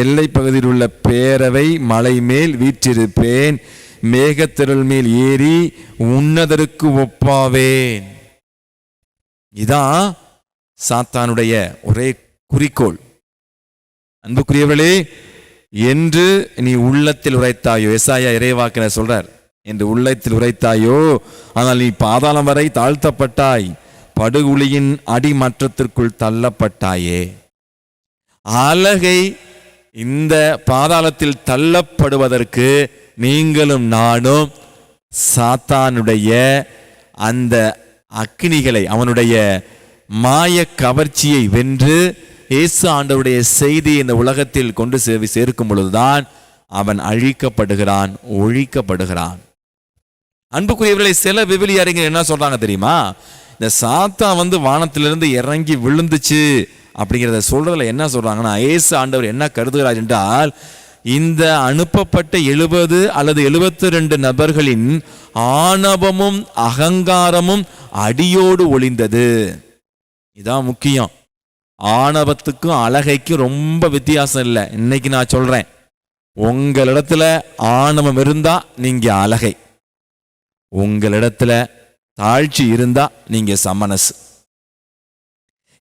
எல்லை பகுதியில் உள்ள பேரவை மலை மேல் வீற்றிருப்பேன், மேகத்திரள் மேல் ஏறி உன்னதருக்கு ஒப்பாவேன். இதான் சாத்தானுடைய ஒரே குறிக்கோள். அன்புக்குரியவர்களே, என்று நீ உள்ளத்தில் உரைத்தாயோ, எசாயா இறைவாக்கினர் சொல்றார், என்று உள்ளத்தில் உரைத்தாயோ, ஆனால் நீ பாதாளம் வரை தாழ்த்தப்பட்டாய், படுகுழியின் அடிமட்டத்திற்குள் தள்ளப்பட்டாயே. அழகை இந்த பாதாளத்தில் தள்ளப்படுவதற்கு நீங்களும் நானும் சாத்தானுடைய அந்த அக்கினிகளை, அவனுடைய மாய கவர்ச்சியை வென்று இயேசு ஆண்டவருடைய செய்தி இந்த உலகத்தில் கொண்டு சேர்க்கும் பொழுதுதான் அவன் அழிக்கப்படுகிறான், ஒழிக்கப்படுகிறான். அன்புக்குரியவர்களை, சில விவிலிய அறிஞர் என்ன சொல்றாங்க தெரியுமா, இந்த சாத்தான் வானத்திலிருந்து இறங்கி விழுந்துச்சு அப்படிங்கிறத சொல்றதுல என்ன சொல்றாங்கன்னா, இயேசு ஆண்டவர் என்ன கருதுகிறார் என்றால், இந்த அனுப்பப்பட்ட 70 அல்லது 72 நபர்களின் ஆணவமும் அகங்காரமும் அடியோடு ஒளிந்தது. இதான் முக்கியம். ஆணவத்துக்கும் அழகைக்கும் ரொம்ப வித்தியாசம் இல்லை. இன்னைக்கு நான் சொல்றேன், உங்களிடத்துல ஆணவம் இருந்தா நீங்க அழகை, உங்களிடத்துல தாழ்ச்சி இருந்தா நீங்க சமனசு.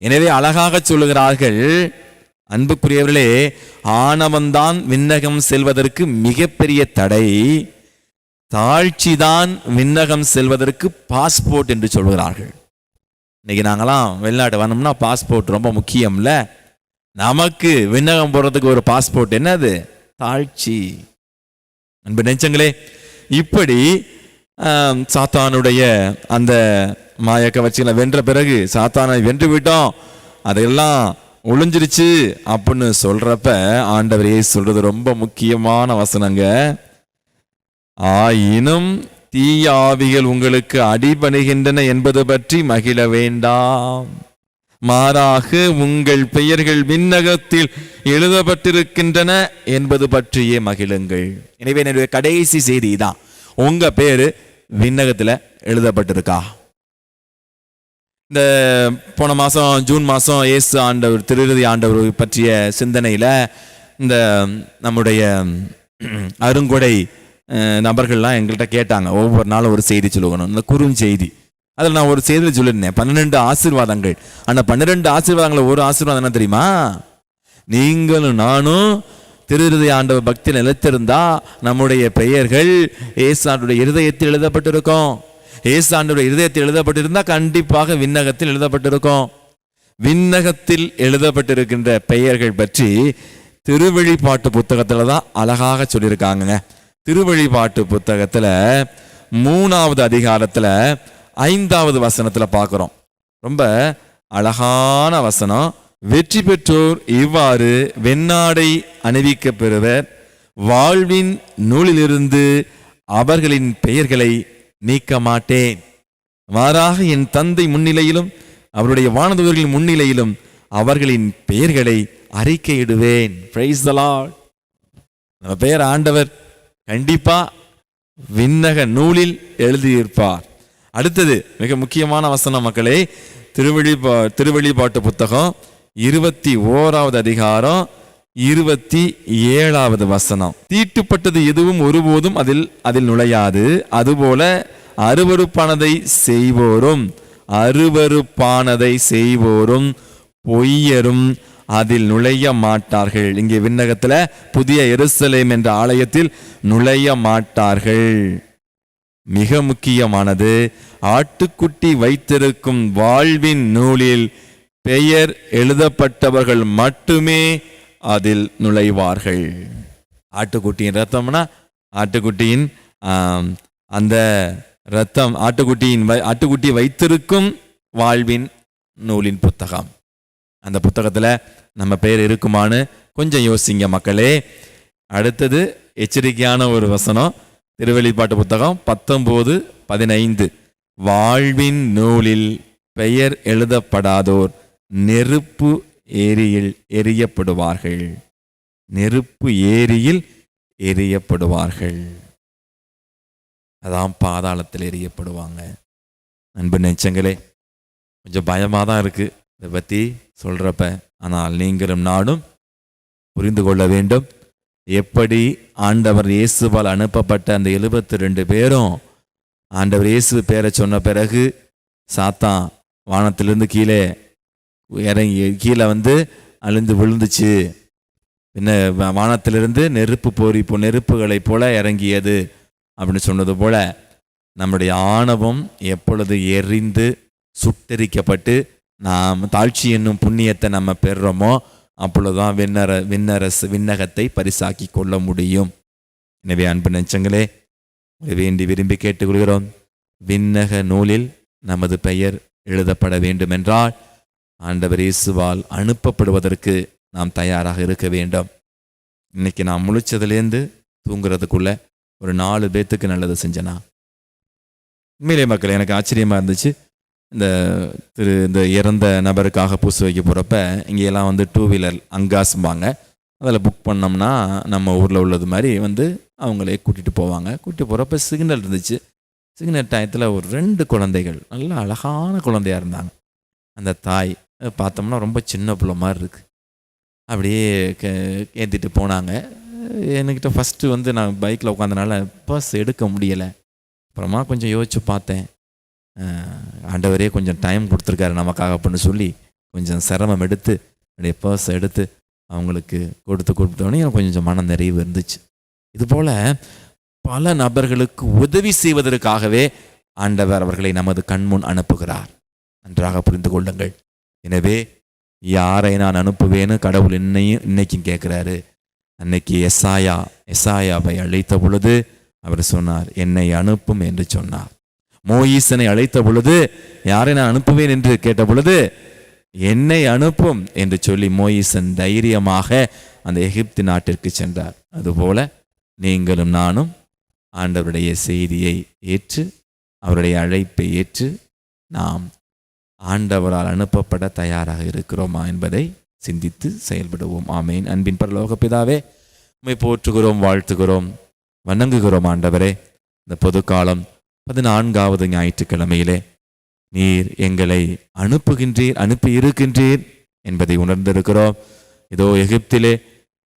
எனவே அழகாக சொல்லுகிறார்கள், அன்புக்குரியவர்களே, ஆணவம்தான் விண்ணகம் செல்வதற்கு மிகப்பெரிய தடை, தாழ்ச்சிதான் விண்ணகம் செல்வதற்கு பாஸ்போர்ட் என்று சொல்கிறார்கள். இன்னைக்கு நாங்களாம் வெளிநாட்டு வரணும்னா பாஸ்போர்ட் ரொம்ப முக்கியம்ல. நமக்கு விண்ணகம் போறதுக்கு ஒரு பாஸ்போர்ட் என்னது? தாழ்ச்சி. அன்பு நெஞ்சங்களே, இப்படி சாத்தானுடைய அந்த மாய கவர்ச்சிகளை வென்ற பிறகு, சாத்தானை வென்று விட்டோம், அதெல்லாம் ஒளிஞ்சிருச்சு அப்படின்னு சொல்றப்ப ஆண்டவர் இயேசு சொல்றது ரொம்ப முக்கியமான வசனங்க. ஆயினும் தீய ஆவிகள் உங்களுக்கு அடிபணிகின்றன என்பது பற்றி மகிழ வேண்டாம், மாறாக உங்கள் பெயர்கள் விண்ணகத்தில் எழுதப்பட்டிருக்கின்றன என்பது பற்றியே மகிழுங்கள். எனவே என்னுடைய கடைசி செய்தி தான், உங்க பேரு விண்ணகத்துல எழுதப்பட்டிருக்கா? இந்த போன மாதம் ஜூன் மாதம் இயேசு ஆண்டவர் திருஇறுதி ஆண்டவர் பற்றிய சிந்தனையில் இந்த நம்முடைய அருங்கொடை நபர்கள்லாம் எங்கள்கிட்ட கேட்டாங்க, ஒவ்வொரு நாளும் ஒரு செய்தி சொல்லுகணும், இந்த குறுஞ்செய்தி. அதில் நான் ஒரு செய்தியில் சொல்லியிருந்தேன் 12 ஆசீர்வாதங்கள். அந்த 12 ஆசீர்வாதங்களில் ஒரு ஆசீர்வாதம் என்ன தெரியுமா? நீங்களும் நானும் திருஇறுதி ஆண்டவர் பக்தியில் நிலைத்திருந்தா நம்முடைய பெயர்கள் இயேசு ஆண்டவருடைய இருதயத்தில் எழுதப்பட்டிருக்கும். இயேசு ஆண்டவருடைய இருதயத்தில் எழுதப்பட்டிருந்தா கண்டிப்பாக விண்ணகத்தில் எழுதப்பட்டிருக்கும். விண்ணகத்தில் எழுதப்பட்டிருக்கின்ற பெயர்கள் பற்றி திருவெளிப்பாட்டு புத்தகத்துல தான் அழகாக சொல்லியிருக்காங்க. திருவெளிப்பாட்டு புத்தகத்துல 3வது அதிகாரத்துல 5வது வசனத்துல பார்க்கிறோம். ரொம்ப அழகான வசனம். வெற்றி பெற்றோர் இவ்வாறு வெண்ணாடை அணிவிக்க பெறுவர், வாழ்வின் நூலிலிருந்து அவர்களின் பெயர்களை நீக்க மாட்டேன், மாறாக என் தந்தை முன்னிலையிலும் அவருடைய வானதூதர்களின் முன்னிலையிலும் அவர்களின் பெயர்களை அறிக்கையிடுவேன். Praise the Lord. நம்ம பெயர் ஆண்டவர் கண்டிப்பா விண்ணக நூலில் எழுதியிருப்பார். அடுத்தது மிக முக்கியமான வசனம் மக்களே, திருவெளிப்பாட்டு புத்தகம் 21வது அதிகாரம் 27வது வசனம். தீட்டுப்பட்டது எதுவும் ஒருபோதும் அதில் நுழையாது, அதுபோல அருவருப்பானதை செய்வோரும் பொய்யரும் அதில் நுழைய மாட்டார்கள். இங்கே விண்ணகத்துல புதிய எருசலேம் என்ற ஆலயத்தில் நுழைய மாட்டார்கள். மிக முக்கியமானது, ஆட்டுக்குட்டி வைத்திருக்கும் வாழ்வின் நூலில் பெயர் எழுதப்பட்டவர்கள் மட்டுமே அதில் நுழைவார்கள். ஆட்டுக்குட்டியின் ரத்தம்னா ஆட்டுக்குட்டியின் அந்த ரத்தம், ஆட்டுக்குட்டி வைத்திருக்கும் வாழ்வின் நூலின் புத்தகம். அந்த புத்தகத்துல நம்ம பெயர் இருக்குமான்னு கொஞ்சம் யோசிங்க மக்களே. அடுத்தது எச்சரிக்கையான ஒரு வசனம், திருவெளிப்பாட்டு புத்தகம் 19:15. வாழ்வின் நூலில் பெயர் எழுதப்படாதோர் நெருப்பு ஏரியில் எரியப்படுவார்கள். நெருப்பு ஏரியில் எரியப்படுவார்கள். அதான் பாதாளத்தில் எரியப்படுவாங்க. அன்பு நெஞ்சங்களே, கொஞ்சம் பயமாக தான் இருக்கு இதை பற்றி சொல்றப்ப. ஆனால் நீங்களும் நானும் புரிந்து கொள்ள வேண்டும், எப்படி ஆண்டவர் இயேசுவால் அனுப்பப்பட்ட அந்த 72 பேரும் ஆண்டவர் இயேசு பேரை சொன்ன பிறகு சாத்தான் வானத்திலிருந்து கீழே வந்து அழிந்து விழுந்துச்சு. பின்ன வானத்திலிருந்து நெருப்புகளை போல இறங்கியது அப்படின்னு சொன்னது போல நம்முடைய ஆணவம் எப்பொழுது எரிந்து சுட்டரிக்கப்பட்டு நாம் தாழ்ச்சி என்னும் புண்ணியத்தை நம்ம பெறுறோமோ அப்பொழுதுதான் விண்ணகத்தை பரிசாக்கி கொள்ள முடியும். எனவே அன்பு நெஞ்சங்களே, வேண்டி விரும்பி கேட்டுக்கொள்கிறோம், விண்ணக நூலில் நமது பெயர் எழுதப்பட வேண்டுமென்றால் ஆண்டவர் இயேசுவால் அனுப்பப்படுவதற்கு நாம் தயாராக இருக்க வேண்டும். இன்னைக்கு நான் முழிச்சதுலேருந்து தூங்குறதுக்குள்ள ஒரு 4 பேத்துக்கு நல்லது செஞ்சனா. உண்மையிலே மக்கள் எனக்கு ஆச்சரியமாக இருந்துச்சு. இந்த இறந்த நபருக்காக பூசு வைக்க போகிறப்ப இங்கெல்லாம் வந்து 2 வீலர் அங்காசும்பாங்க. அதில் புக் பண்ணோம்னா நம்ம ஊரில் உள்ளது மாதிரி வந்து அவங்களே கூட்டிகிட்டு போவாங்க. கூட்டிகிட்டு போகிறப்ப சிக்னல் இருந்துச்சு. சிக்னல் டயத்தில் ஒரு 2 குழந்தைகள், நல்ல அழகான குழந்தையாக இருந்தாங்க. அந்த தாய் பார்த்தோம்னா ரொம்ப சின்ன பிள்ளை மாதிரி இருக்குது. அப்படியே ஏற்றிட்டு போனாங்க. என்கிட்ட ஃபஸ்ட்டு வந்து நான் பைக்கில் உட்காந்தனால பர்ஸ் எடுக்க முடியலை. அப்புறமா கொஞ்சம் யோசிச்சு பார்த்தேன், ஆண்டவரே கொஞ்சம் டைம் கொடுத்துருக்காரு நமக்காக அப்படின்னு சொல்லி கொஞ்சம் சிரமம் எடுத்து என்னுடைய பர்ஸை எடுத்து அவங்களுக்கு கொடுத்தோடனே எனக்கு கொஞ்சம் மன நிறைவு இருந்துச்சு. இதுபோல் பல நபர்களுக்கு உதவி செய்வதற்காகவே ஆண்டவர் அவர்களை நமது கண்முன் அனுப்புகிறார். நன்றாக புரிந்து கொள்ளுங்கள். எனவே யாரை நான் அனுப்புவேன்னு கடவுள் இன்னைக்கும் கேட்குறாரு. அன்னைக்கு எசாயாவை அழைத்த பொழுது அவர் சொன்னார், என்னை அனுப்பும் என்று சொன்னார். மோயிசனை அழைத்த பொழுது யாரை நான் அனுப்புவேன் என்று கேட்ட பொழுது என்னை அனுப்பும் என்று சொல்லி மோயிசன் தைரியமாக அந்த எகிப்து நாட்டிற்கு சென்றார். அதுபோல நீங்களும் நானும் ஆண்டவருடைய செய்தியை ஏற்று அவருடைய அழைப்பை ஏற்று நாம் ஆண்டவரால் அனுப்பப்பட தயாராக இருக்கிறோமா என்பதை சிந்தித்து செயல்படுவோம். ஆமேன். அன்பின் பரலோக பிதாவே, உம்மை போற்றுகிறோம், வாழ்த்துகிறோம், வணங்குகிறோம். ஆண்டவரே, இந்த பொதுக்காலம் 14வது ஞாயிற்றுக்கிழமையிலே நீர் எங்களை அனுப்பி இருக்கின்றீர் என்பதை உணர்ந்திருக்கிறோம். இதோ எகிப்திலே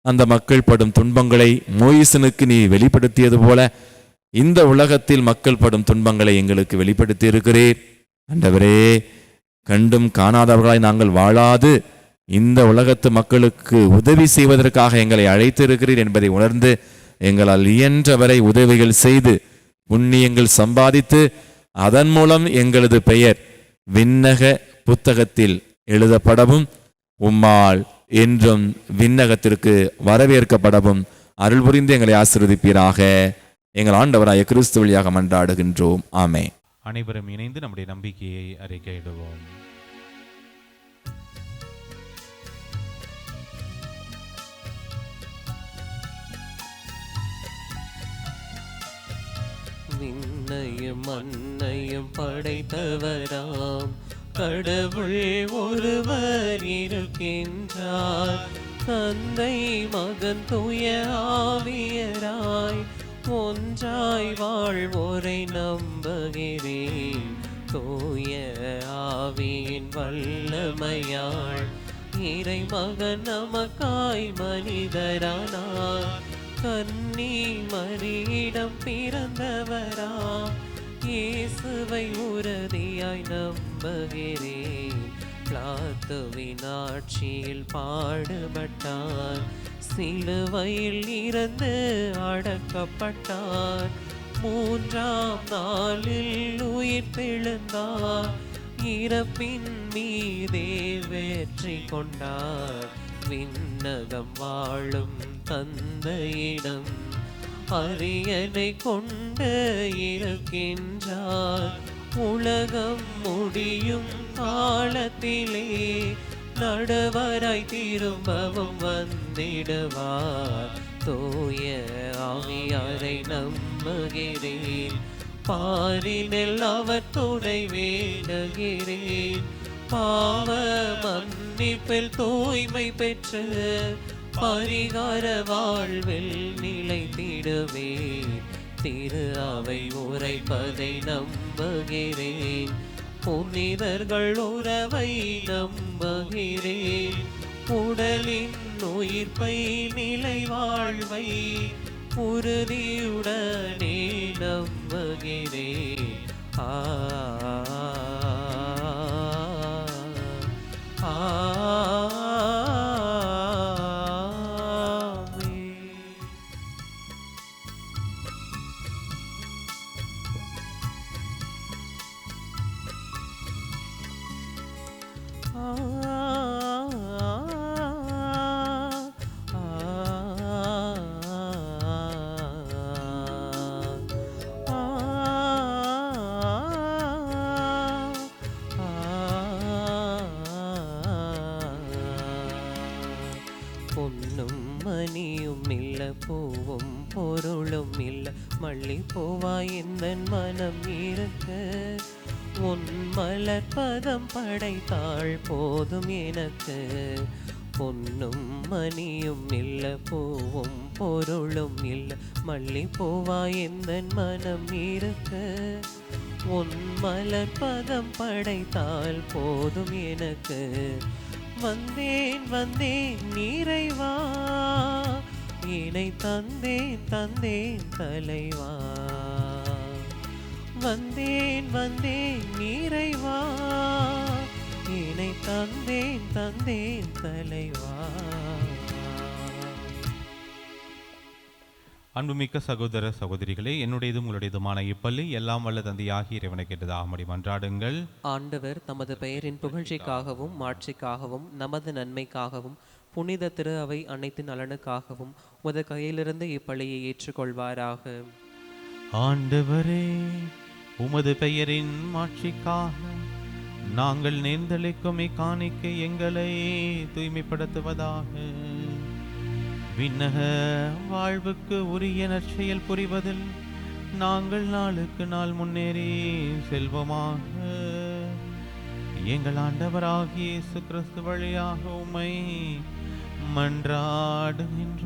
அந்த மக்கள் படும் துன்பங்களை மோயிசனுக்கு நீ வெளிப்படுத்தியது போல இந்த உலகத்தில் மக்கள் படும் துன்பங்களை எங்களுக்கு வெளிப்படுத்தி இருக்கிறீர். ஆண்டவரே, கண்டும் காணாதவர்களாய் நாங்கள் வாழாது இந்த உலகத்து மக்களுக்கு உதவி செய்வதற்காக எங்களை அழைத்து இருக்கிறீர் என்பதை உணர்ந்து எங்களால் இயன்றவரை உதவிகள் செய்து புண்ணியங்கள் சம்பாதித்து அதன் மூலம் எங்களது பெயர் விண்ணக புத்தகத்தில் எழுதப்படவும் உம்மால் என்றும் விண்ணகத்திற்கு வரவேற்கப்படவும் அருள் புரிந்து எங்களை ஆசீர்வதிப்பீராக. எங்கள் ஆண்டவராய கிறிஸ்து வழியாக மன்றாடுகின்றோம். ஆமென். அனைவரும் இணைந்து நம்முடைய நம்பிக்கையை அறிக்கையிடுவோம். விண்ணையும் மண்ணையும் படைத்தவராம் கடவுள் ஒருவர் இருக்கின்றார். தந்தை மகன் தூய ஆவியராய் ஒன்றாய் வாழ்வோரை நம்புகிறேன். தூய ஆவியின் வல்லமையாள் இறைமகன் நமக்காய் மனிதரானார். கன்னி மரியிடம் பிறந்தவரா இயேசுவை உறுதியாய் நம்புகிறேன். பிலாத்துவின் ஆட்சியில் பாடுபட்டார், சிலுவையில் இறந்து அடக்கப்பட்டார். மூன்றாம் நாளில் உயிர் தெழுந்தார், இறப்பின் மீதே வெற்றி கொண்டார். விண்ணகம் வாழும் தந்தையிடம் அரியணை கொண்டு இருக்கின்றார். உலகம் முடியும் காலத்திலே நடுவராய் திரும்பவும் வந்திடுவார். தூய ஆவியாரை நம்புகிறேன், பாரினில் அவர் துணை வேண்டுகிறேன். பாவ மன்னிப்பில் தூய்மை பெற்று பரிகார வாழ்வில் நிலைத்திடுவேன். திரு அவை உரைப்பதை நம்புகிறேன், புனிதர்கள் உறவை நம்புகிறேன். உடலின் உயிர்ப்பை நிலை வாழ்வை உறுதியுடனே நம்புகிறேன். பொன்னும் மணியும் இல்ல, பூவும் பொருளும் இல்ல, மல்லிப்பூவாய் இந்த மனம் இருக்க. உன் மலர்பதம் படைத்தாள் போதும் எனக்கு. பொன்னும் மணியும் இல்ல, பூவும் பொருளும் இல்ல, மல்லிப்பூவாய் இந்த மனம் இருக்க. உன் மலர்பதம் படைத்தாள் போதும் எனக்கு. வந்தேன் வந்தேன் நிறைவா, இணை தந்தேன் தந்தேன் தலைவா. வந்தேன் வந்தேன் நிறைவா, இணை தந்தேன் தந்தேன் தலைவா. அன்புமிக்க சகோதர சகோதரிகளே, என்னுடையதும் உங்களுடையதுமான இப்பள்ளி எல்லாம் வல்ல தந்தையாகிய இறைவனை கேட்டதாகும்படி மன்றாடுங்கள். ஆண்டவர் தமது பெயரின் புகழ்ச்சிக்காகவும் மாட்சிக்காகவும் நமது நன்மைக்காகவும் புனித திரு அவை அனைத்தின் நலனுக்காகவும் உமது கையிலிருந்து இப்பள்ளியை ஏற்றுக்கொள்வாராக. ஆண்டவரே, உமது பெயரின் மாட்சிக்காக நாங்கள் நேர்ந்தளிக்கும் இக்காணிக்கை எங்களை தூய்மைப்படுத்துவதாக. விண்ணக வாழ்வுக்கு உரிய நற்செயல் புரிவதில் நாங்கள் நாளுக்கு நாள் முன்னேறி செல்வமாக. எங்கள் ஆண்டவராகிய இயேசு கிறிஸ்து வழியாக உம்மை மன்றாடுகின்றோம்.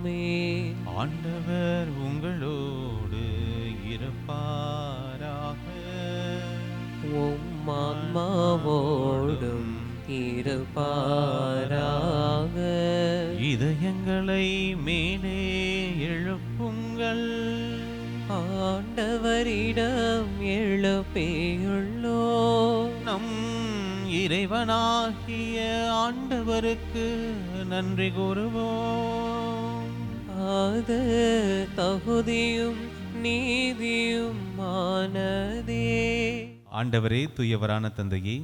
ஆமென். ஆண்டவர் உங்களோடு இருப்பாராக. உம் ஆன்மாவோடும் இருப்பாராக. இதயங்களை மேலே எழுப்புங்கள். ஆண்டவரிடம் எழுப்பியுள்ளோ நம் இறைவனாகிய ஆண்டவருக்கு நன்றி கூறுவோம். அது தகுதியும் நீதியும் ஆனதே. ஆண்டவரே, தூயவரான தந்தையே,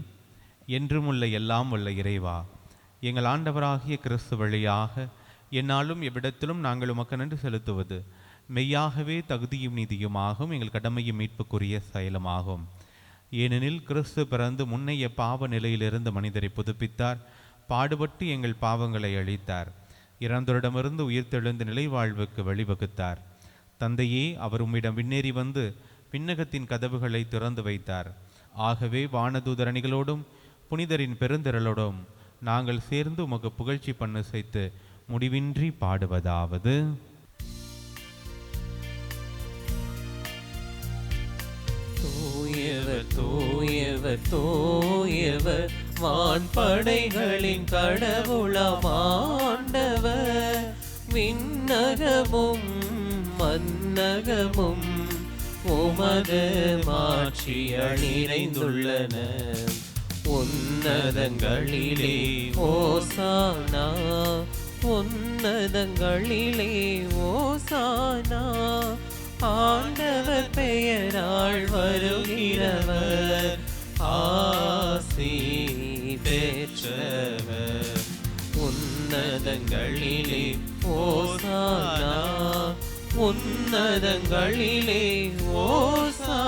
என்றும் உள்ள எல்லாம் உள்ள இறைவா, எங்கள் ஆண்டவராகிய கிறிஸ்து வழியாக என்னாலும் எவ்விடத்திலும் நாங்கள் உமக்கு நன்றி செலுத்துவது மெய்யாகவே தகுதியும் நீதியுமாகும், எங்கள் கடமையும் மீட்புக்குரிய செயலுமாகும். ஏனெனில் கிறிஸ்து பிறந்து முன்னைய பாவ நிலையிலிருந்து மனிதரை புதுப்பித்தார், பாடுபட்டு எங்கள் பாவங்களை அழித்தார், இறந்தோரிடமிருந்து உயிர்த்தெழுந்த நிலை வாழ்வுக்கு வழிவகுத்தார். தந்தையே, அவர் உம்மிடம் விண்ணேறி வந்து விண்ணகத்தின் கதவுகளை திறந்து வைத்தார். ஆகவே வானதூதரணிகளோடும் புனிதரின் பெருந்திரளோடும் நாங்கள் சேர்ந்து உமக்கு புகழ்ச்சி பண்ணு செய்து முடிவின்றி பாடுவதாவது: தூயவர் தூயவர் தூயவர் வான்படைகளின் கடவுளாம் ஆண்டவர், விண்ணகமும் மன்னகமும் உமது மாட்சியால் நிறைந்துள்ளன. உன்னதங்களிலே ஓசானா, உன்னதங்களிலே ஓசானா. ஆண்டவர் பெயரால் வருகிறவர் ஆசி பெற்றவர். உன்னதங்களிலே ஓசானா, உன்னதங்களிலே ஓசானா.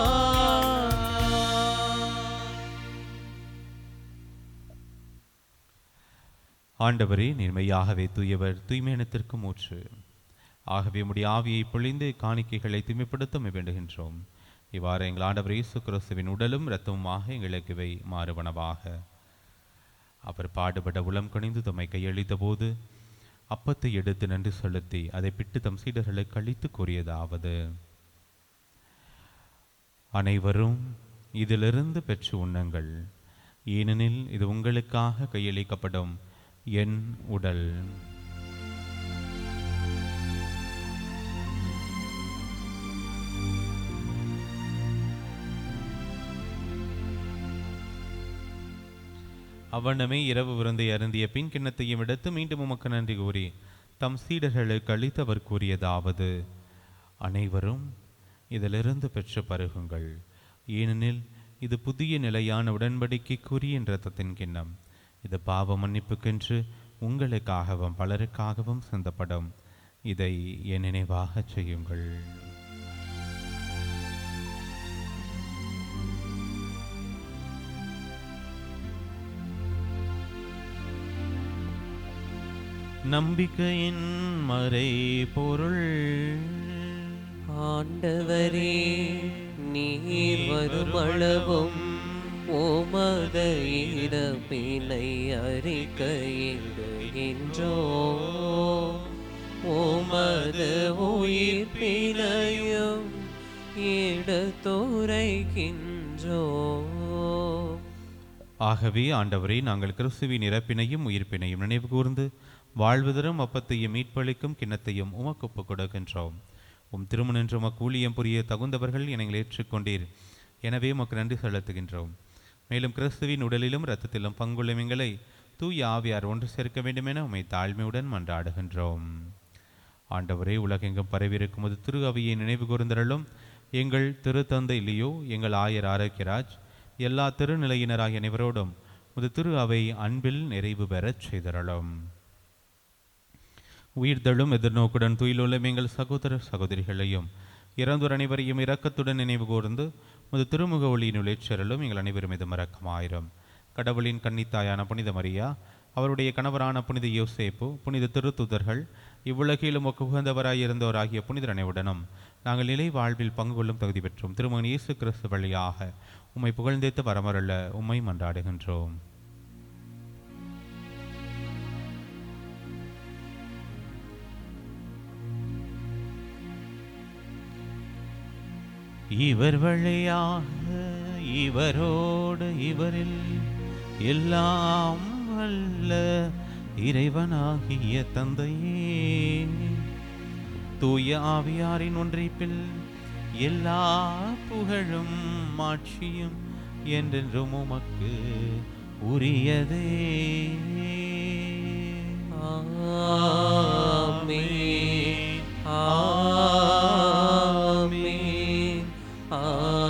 ஆண்டவரே, நீர்மையாகவே தூயவர், தூய்மையினத்திற்கு ஊற்று. ஆகவே உம்முடைய ஆவியை பொழிந்து காணிக்கைகளை தூய்மைப்படுத்த வேண்டுகின்றோம். இவ்வாறு எங்கள் ஆண்டவர் இயேசு கிறிஸ்துவின் உடலும் இரத்தமுமாக எங்களுக்கு இவை மாறுவனவாக. அவர் பாடுபட உளம் கணிந்து தம்மை கையளித்த போது அப்பத்தை எடுத்து நன்றி செலுத்தி அதை பிட்டு தம் சீடர்களுக்கு அளித்து கூறியதாவது: அனைவரும் இதிலிருந்து பெற்று உண்ணுங்கள், ஏனெனில் இது உங்களுக்காக கையளிக்கப்படும் என் உடல். அவ்வண்ணமே இரவு விருந்தை அருந்திய பின் கிண்ணத்தையும் எடுத்து மீண்டும் உமக்கு நன்றி கூறி தம் சீடர்களுக்கு அளித்து அவர் கூறியதாவது: அனைவரும் இதிலிருந்து பெற்று பருகுங்கள், ஏனெனில் இது புதிய நிலையான உடன்படிக்கைக்குரிய இரத்தத்தின் கிண்ணம். இது பாவ மன்னிப்புக்கென்று உங்களுக்காகவும் பலருக்காகவும் சிந்தப்படும். இதை என் நினைவாக செய்யுங்கள். நம்பிக்கையின் மறை பொருள். ஆண்டவரே, நீர் வருமளவும் உமது இறப்பினை அறிக்கையிடுகின்றோம், உமது உயிர்ப்பினையும் எடுத்துரைக்கின்றோம். ஆகவே ஆண்டவரே, நாங்கள் கிறிஸ்துவின் இறப்பினையும் உயிர்ப்பினையும் நினைவு கூர்ந்து வாழ்வு தரும் அப்பத்தையும் மீட்பளிக்கும் கிண்ணத்தையும் உமக்கு ஒப்புக் கொடுக்கின்றோம். உம் திருமணன்று உமக்கு ஊழியம் புரிய தகுந்தவர்கள் என ஏற்றுக்கொண்டீர். எனவே உமக்கு நன்றி செலுத்துகின்றோம். மேலும் கிறிஸ்துவின் உடலிலும் இரத்தத்திலும் பங்குள்ள எங்களை தூய ஆவியார் ஒன்று சேர்க்க வேண்டும் என உம்மை தாழ்மையுடன் மன்றாடுகின்றோம். ஆண்டவரே, உலகெங்கும் பரவியிருக்கும் ஒரு திரு அவையை நினைவு கூர்ந்தருளும். எங்கள் திருத்தந்தை லியோ, எங்கள் ஆயர் ஆரோக்கியராஜ், எல்லா திருநிலையினராகிய அனைவரோடும் முது திரு அவை அன்பில் நிறைவு பெறச் செய்தருளும். உயிர்த்தெழும் எதிர்நோக்குடன் துயிலுள்ள எங்கள் சகோதர சகோதரிகளையும் இறந்தோர் அனைவரையும் இரக்கத்துடன் நினைவு கூர்ந்து முது திருமுக ஒளியினுள்ளே செல்லும் எங்கள் அனைவரும் இது மறக்கமாயிரும். கடவுளின் கன்னித்தாயான புனித மரியா, அவருடைய கணவரான புனித யோசேப்பு, புனித திருத்துதர்கள், இவ்வுலகிலும் உகந்தவராய் இருந்தவராகிய புனிதர் அனைவருடனும் நாங்கள் நிலை வாழ்வில் பங்கு கொள்ளும் தகுதி பெற்றோம். திருமகன் இயேசு கிறிஸ்து வழியாக உம்மை புகழ்ந்தேத்து வரமருள உம்மை மன்றாடுகின்றோம். இவர் வழியாக இவரோடு இவரில் எல்லாம் வல்ல இறைவனாகிய தந்தையே, தூய ஆவியாரின் ஒன்றிப்பில் எல்லா புகழும் மாட்சியும் என்றென்றும் உமக்கு உரியதே. ஆமென். ஆமென். ஆமென்.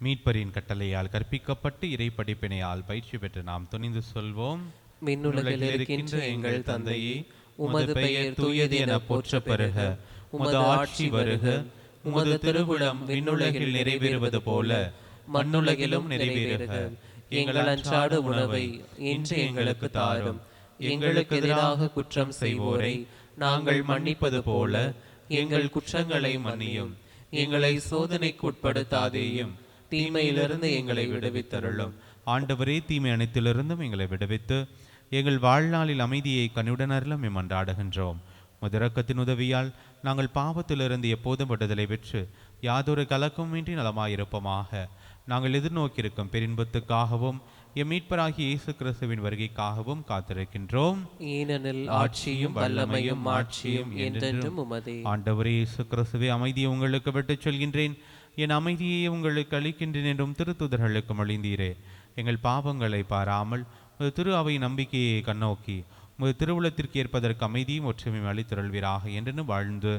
மீட்பரின் கட்டளையால் கற்பிக்கப்பட்டு இறை படிப்பினையால் பயிற்சி பெற்று நாம் துணிந்து சொல்வோம். விண்ணுலகில் இருக்கின்ற எங்கள் தந்தையே, உமது பெயர் தூயது என போற்றப் பெறுக. உமது ஆட்சி வருக. உமது திருவுளம் விண்ணுலகில் நிறைவேறுவது போல மண்ணுலகிலும் நிறைவேறுக. எங்கள் அன்றாட உணவை இன்று எங்களுக்கு தாரும். எங்களுக்கு எதிராக குற்றம் செய்வோரை நாங்கள் மன்னிப்பது போல எங்கள் குற்றங்களை மன்னியும். எங்களை சோதனைக்கு உட்படுத்தாதேயும் தீமையிலிருந்து எங்களை விடுவித்தருளும். ஆண்டவரே, தீமை அனைத்திலிருந்தும் எங்களை விடுவித்து எங்கள் வாழ்நாளில் அமைதியை கனிவுடன் அருள மன்றாடுகின்றோம். முதரக்கத்தின் உதவியால் நாங்கள் பாவத்திலிருந்து எப்போதும் விடுதலை பெற்று யாதொரு கலக்கமின்றி நலமாயிருப்போமாக. நாங்கள் எதிர்நோக்கியிருக்கும் பெரின்பத்துக்காகவும் எம் மீட்பராகிய இயேசு கிறிஸ்துவின் வருகைக்காகவும் காத்திருக்கின்றோம். ஏனெனில் ஆட்சியும் வல்லமையும் மாட்சியும் என்றென்றும் உமதே. ஆண்டவரே இயேசு கிறிஸ்துவே, அமைதியை உங்களுக்கு விட்டுச் சொல்கின்றேன், என் அமைதியை உங்களுக்கு அளிக்கின்றேன் என்றும் திருத்துதர்களுக்கு மொழிந்தீரே. எங்கள் பாவங்களை பாராமல் உமது திரு அவை நம்பிக்கையை கண்ணோக்கி உமது திருவுளத்திற்கு ஏற்பதற்கு அமைதியும் ஒற்றுமையும் அளித்தருள்வீராக என்று வாழ்ந்து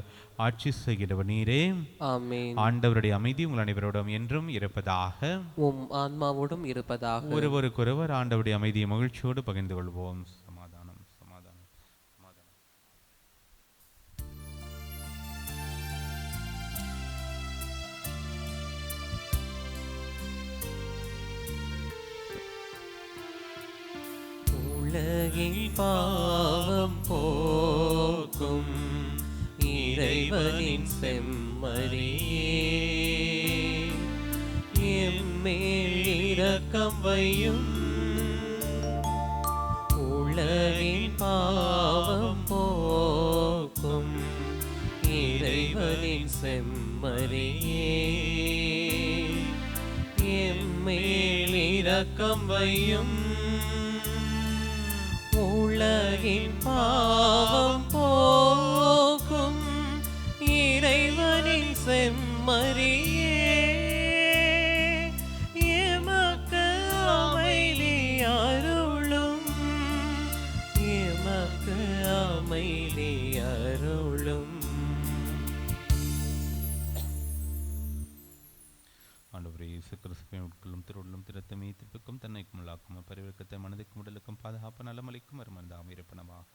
ஆட்சி செய்கிறவர் நீரே. ஆமென். ஆண்டவருடைய அமைதி உங்கள் அனைவரோடும் என்றும் இருப்பதாக. உம் ஆன்மாவோடும் இருப்பதாக. ஒருவருக்கொருவர் ஆண்டவருடைய அமைதியை மகிழ்ச்சியோடு பகிர்ந்து கொள்வோம். சமாதானம், சமாதானம், சமாதானம். உலகின் பாவம் போக்கும் இறைவனின் செம்மறியே, எம்மேல் இரக்கம் வையும். உலகின் பாவம் போக்கும் இறைவனின் செம்மறியே, எம்மேல் இரக்கம் வையும். உலகின் பாவம் போக்கும் இறைவனின் செம்மறியே, எமக்கு அமைதி அருளும், எமக்கு அமைதி அருளும். ஆண்டவரே இயேசு கிறிஸ்துவின் உட்கொள்ளும் திருவுள்ளும் திருத்தமே திருப்புக்கும் தன்னைக்கும் உள்ளாக்கும் பரிவர்க்கத்தை மனதுக்கும் உடலுக்கும் பாதுகாப்பு நலமளிக்கும் மருமந்தாம் இருப்பனமாக.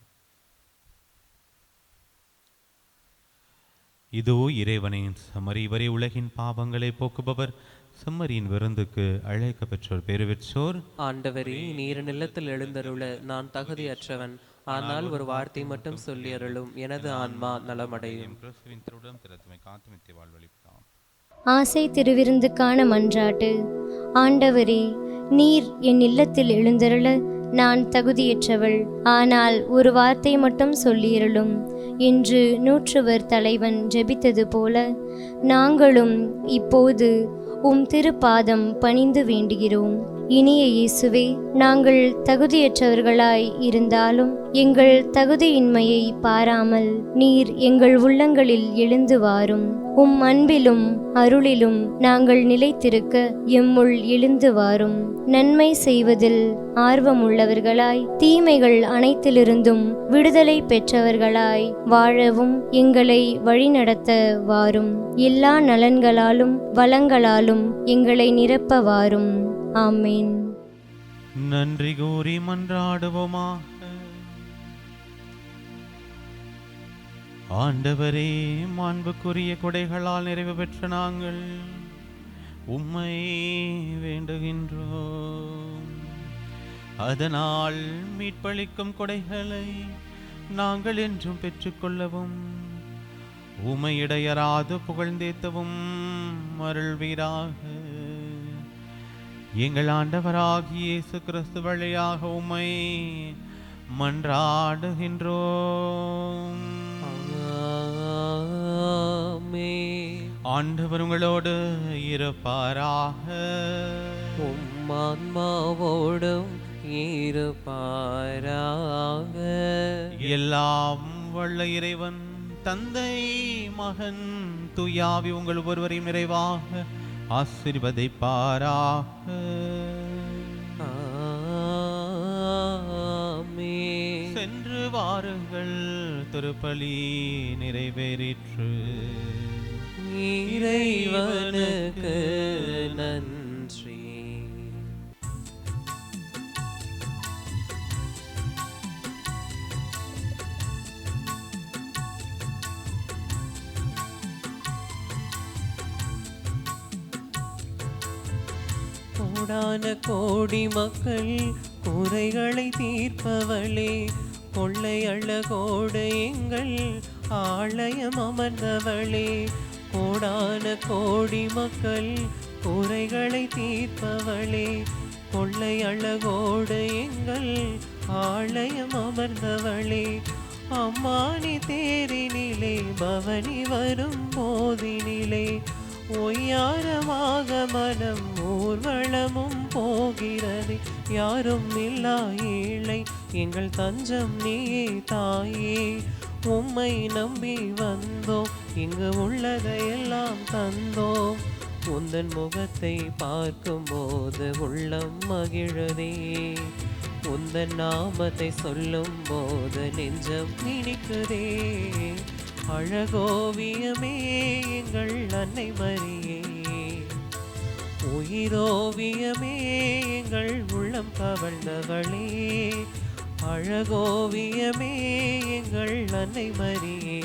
இதோ இறைவனின் செம்மறி, இவரே உலகின் பாவங்களை போக்குபவர். செம்மறியின் விருந்துக்கு அழைக்க பெற்றோர் பேறு பெற்றோர். ஆண்டவரே, நீர் நிலத்தில் எழுந்தருள நான் தகுதியற்றவன், ஆனால் ஒரு வார்த்தை மட்டும் சொல்லி அருளும், எனது ஆன்மா நலமடையும். கிறிஸ்துவின் திருவுளம் திருத்தமை காத்துமித்தை வாழ்வழிப்பதாம். ஆசை திருவிருந்துக்கான மன்றாட்டு. ஆண்டவரே, நீர் என் இல்லத்தில் எழுந்தருள நான் தகுதியற்றவள், ஆனால் ஒரு வார்த்தை மட்டும் சொல்லியருளும் என்று நூற்றுவர் தலைவன் ஜெபித்தது போல நாங்களும் இப்போது உம் திருப்பாதம் பணிந்து வேண்டுகிறோம். இனிய இயேசுவே, நாங்கள் தகுதியற்றவர்களாய் இருந்தாலும் எங்கள் தகுதியின்மையை பாராமல் நீர் எங்கள் உள்ளங்களில் எழுந்து வாரும். உம் அன்பிலும் அருளிலும் நாங்கள் நிலைத்திருக்க எம்முள் எழுந்து வாரும். நன்மை செய்வதில் ஆர்வமுள்ளவர்களாய் தீமைகள் அனைத்திலிருந்தும் விடுதலை பெற்றவர்களாய் வாழவும் எங்களை வழிநடத்த வாரும். எல்லா நலன்களாலும் வளங்களாலும் எங்களை நிரப்ப வாரும். ஆமேன். நன்றி கூறி மன்றாடுவோமாக. ஆண்டவரே, மாண்புக்குரிய கொடைகளால் நிறைவு பெற்ற நாங்கள் உம்மை வேண்டுகின்றோம். அதனால் மீட்பளிக்கும் கொடைகளை நாங்கள் என்றும் பெற்றுக்கொள்ளவும் உம்மை இடையராது புகழ்ந்தேத்தவும் அருள்வீராக. எங்கள் ஆண்டவராகிய இயேசு கிறிஸ்து வழியாக உம்மை மன்றாடுகின்றோம். ஆண்டவர் உங்களோடு இருப்பாராக. உம் ஆன்மாவோடும் இருப்பாராக. எல்லாம் வல்ல இறைவன் தந்தை, மகன், தூயாவி உங்கள் ஒருவரையும் நிறைவாக ஆசீர்வதிப்பாராக. சென்று வாருங்கள், திருப்பலி நிறைவேறிற்று. இறைவனுக்கு நன்றி. கோடான கோடி மக்கள் குறைகளை தீர்ப்பவளே, கொள்ளை அழகோடு எங்கள் ஆலயம் அமர்ந்தவளே, கோடான கோடி மக்கள் குறைகளை தீர்ப்பவளே, கொள்ளை அழகோடு எங்கள் ஆலயம் அமர்ந்தவளே, அம்மானி தேரினிலே பவனி வரும் போதினிலே, ஒய்யாரமாக மனம் ஊர்வலமும் போகிறது. யாரும் இல்லா ஏழை எங்கள் தஞ்சம் நீயே தாயே, உம்மை நம்பி வந்தோம், இங்கு உள்ளதையெல்லாம் தந்தோம். உந்தன் முகத்தை பார்க்கும்போது உள்ளம் மகிழுதே, உந்தன் நாமத்தை சொல்லும் போது நெஞ்சம் இனிக்குதே. அழகோவியமே எங்கள் அன்னை மரியே, உயிரோவியமே எங்கள் உள்ளம் கவர்ந்தவளே, அழகோவியமே எங்கள் அன்னை மரியே,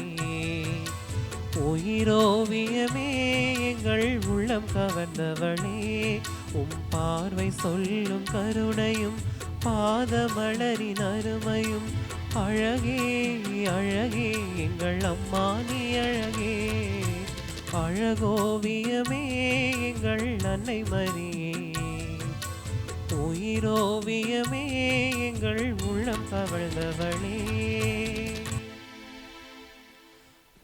உயிரோவியமே எங்கள் உள்ளம் கவர்ந்தவளே. உம் பார்வை சொல்லும் கருணையும் பாதமலரின் அருமையும், அழகே அழகே எங்கள் அம்மா நீ அழகே, அழகோவியமே எங்கள் அன்னை மரியே, உயிரோவியமே எங்கள் உள்ளம் கவர்ந்தவளே.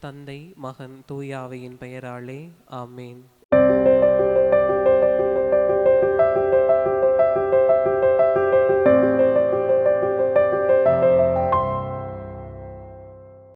தந்தை மகன் தூயாவையின் பெயராலே ஆமேன்.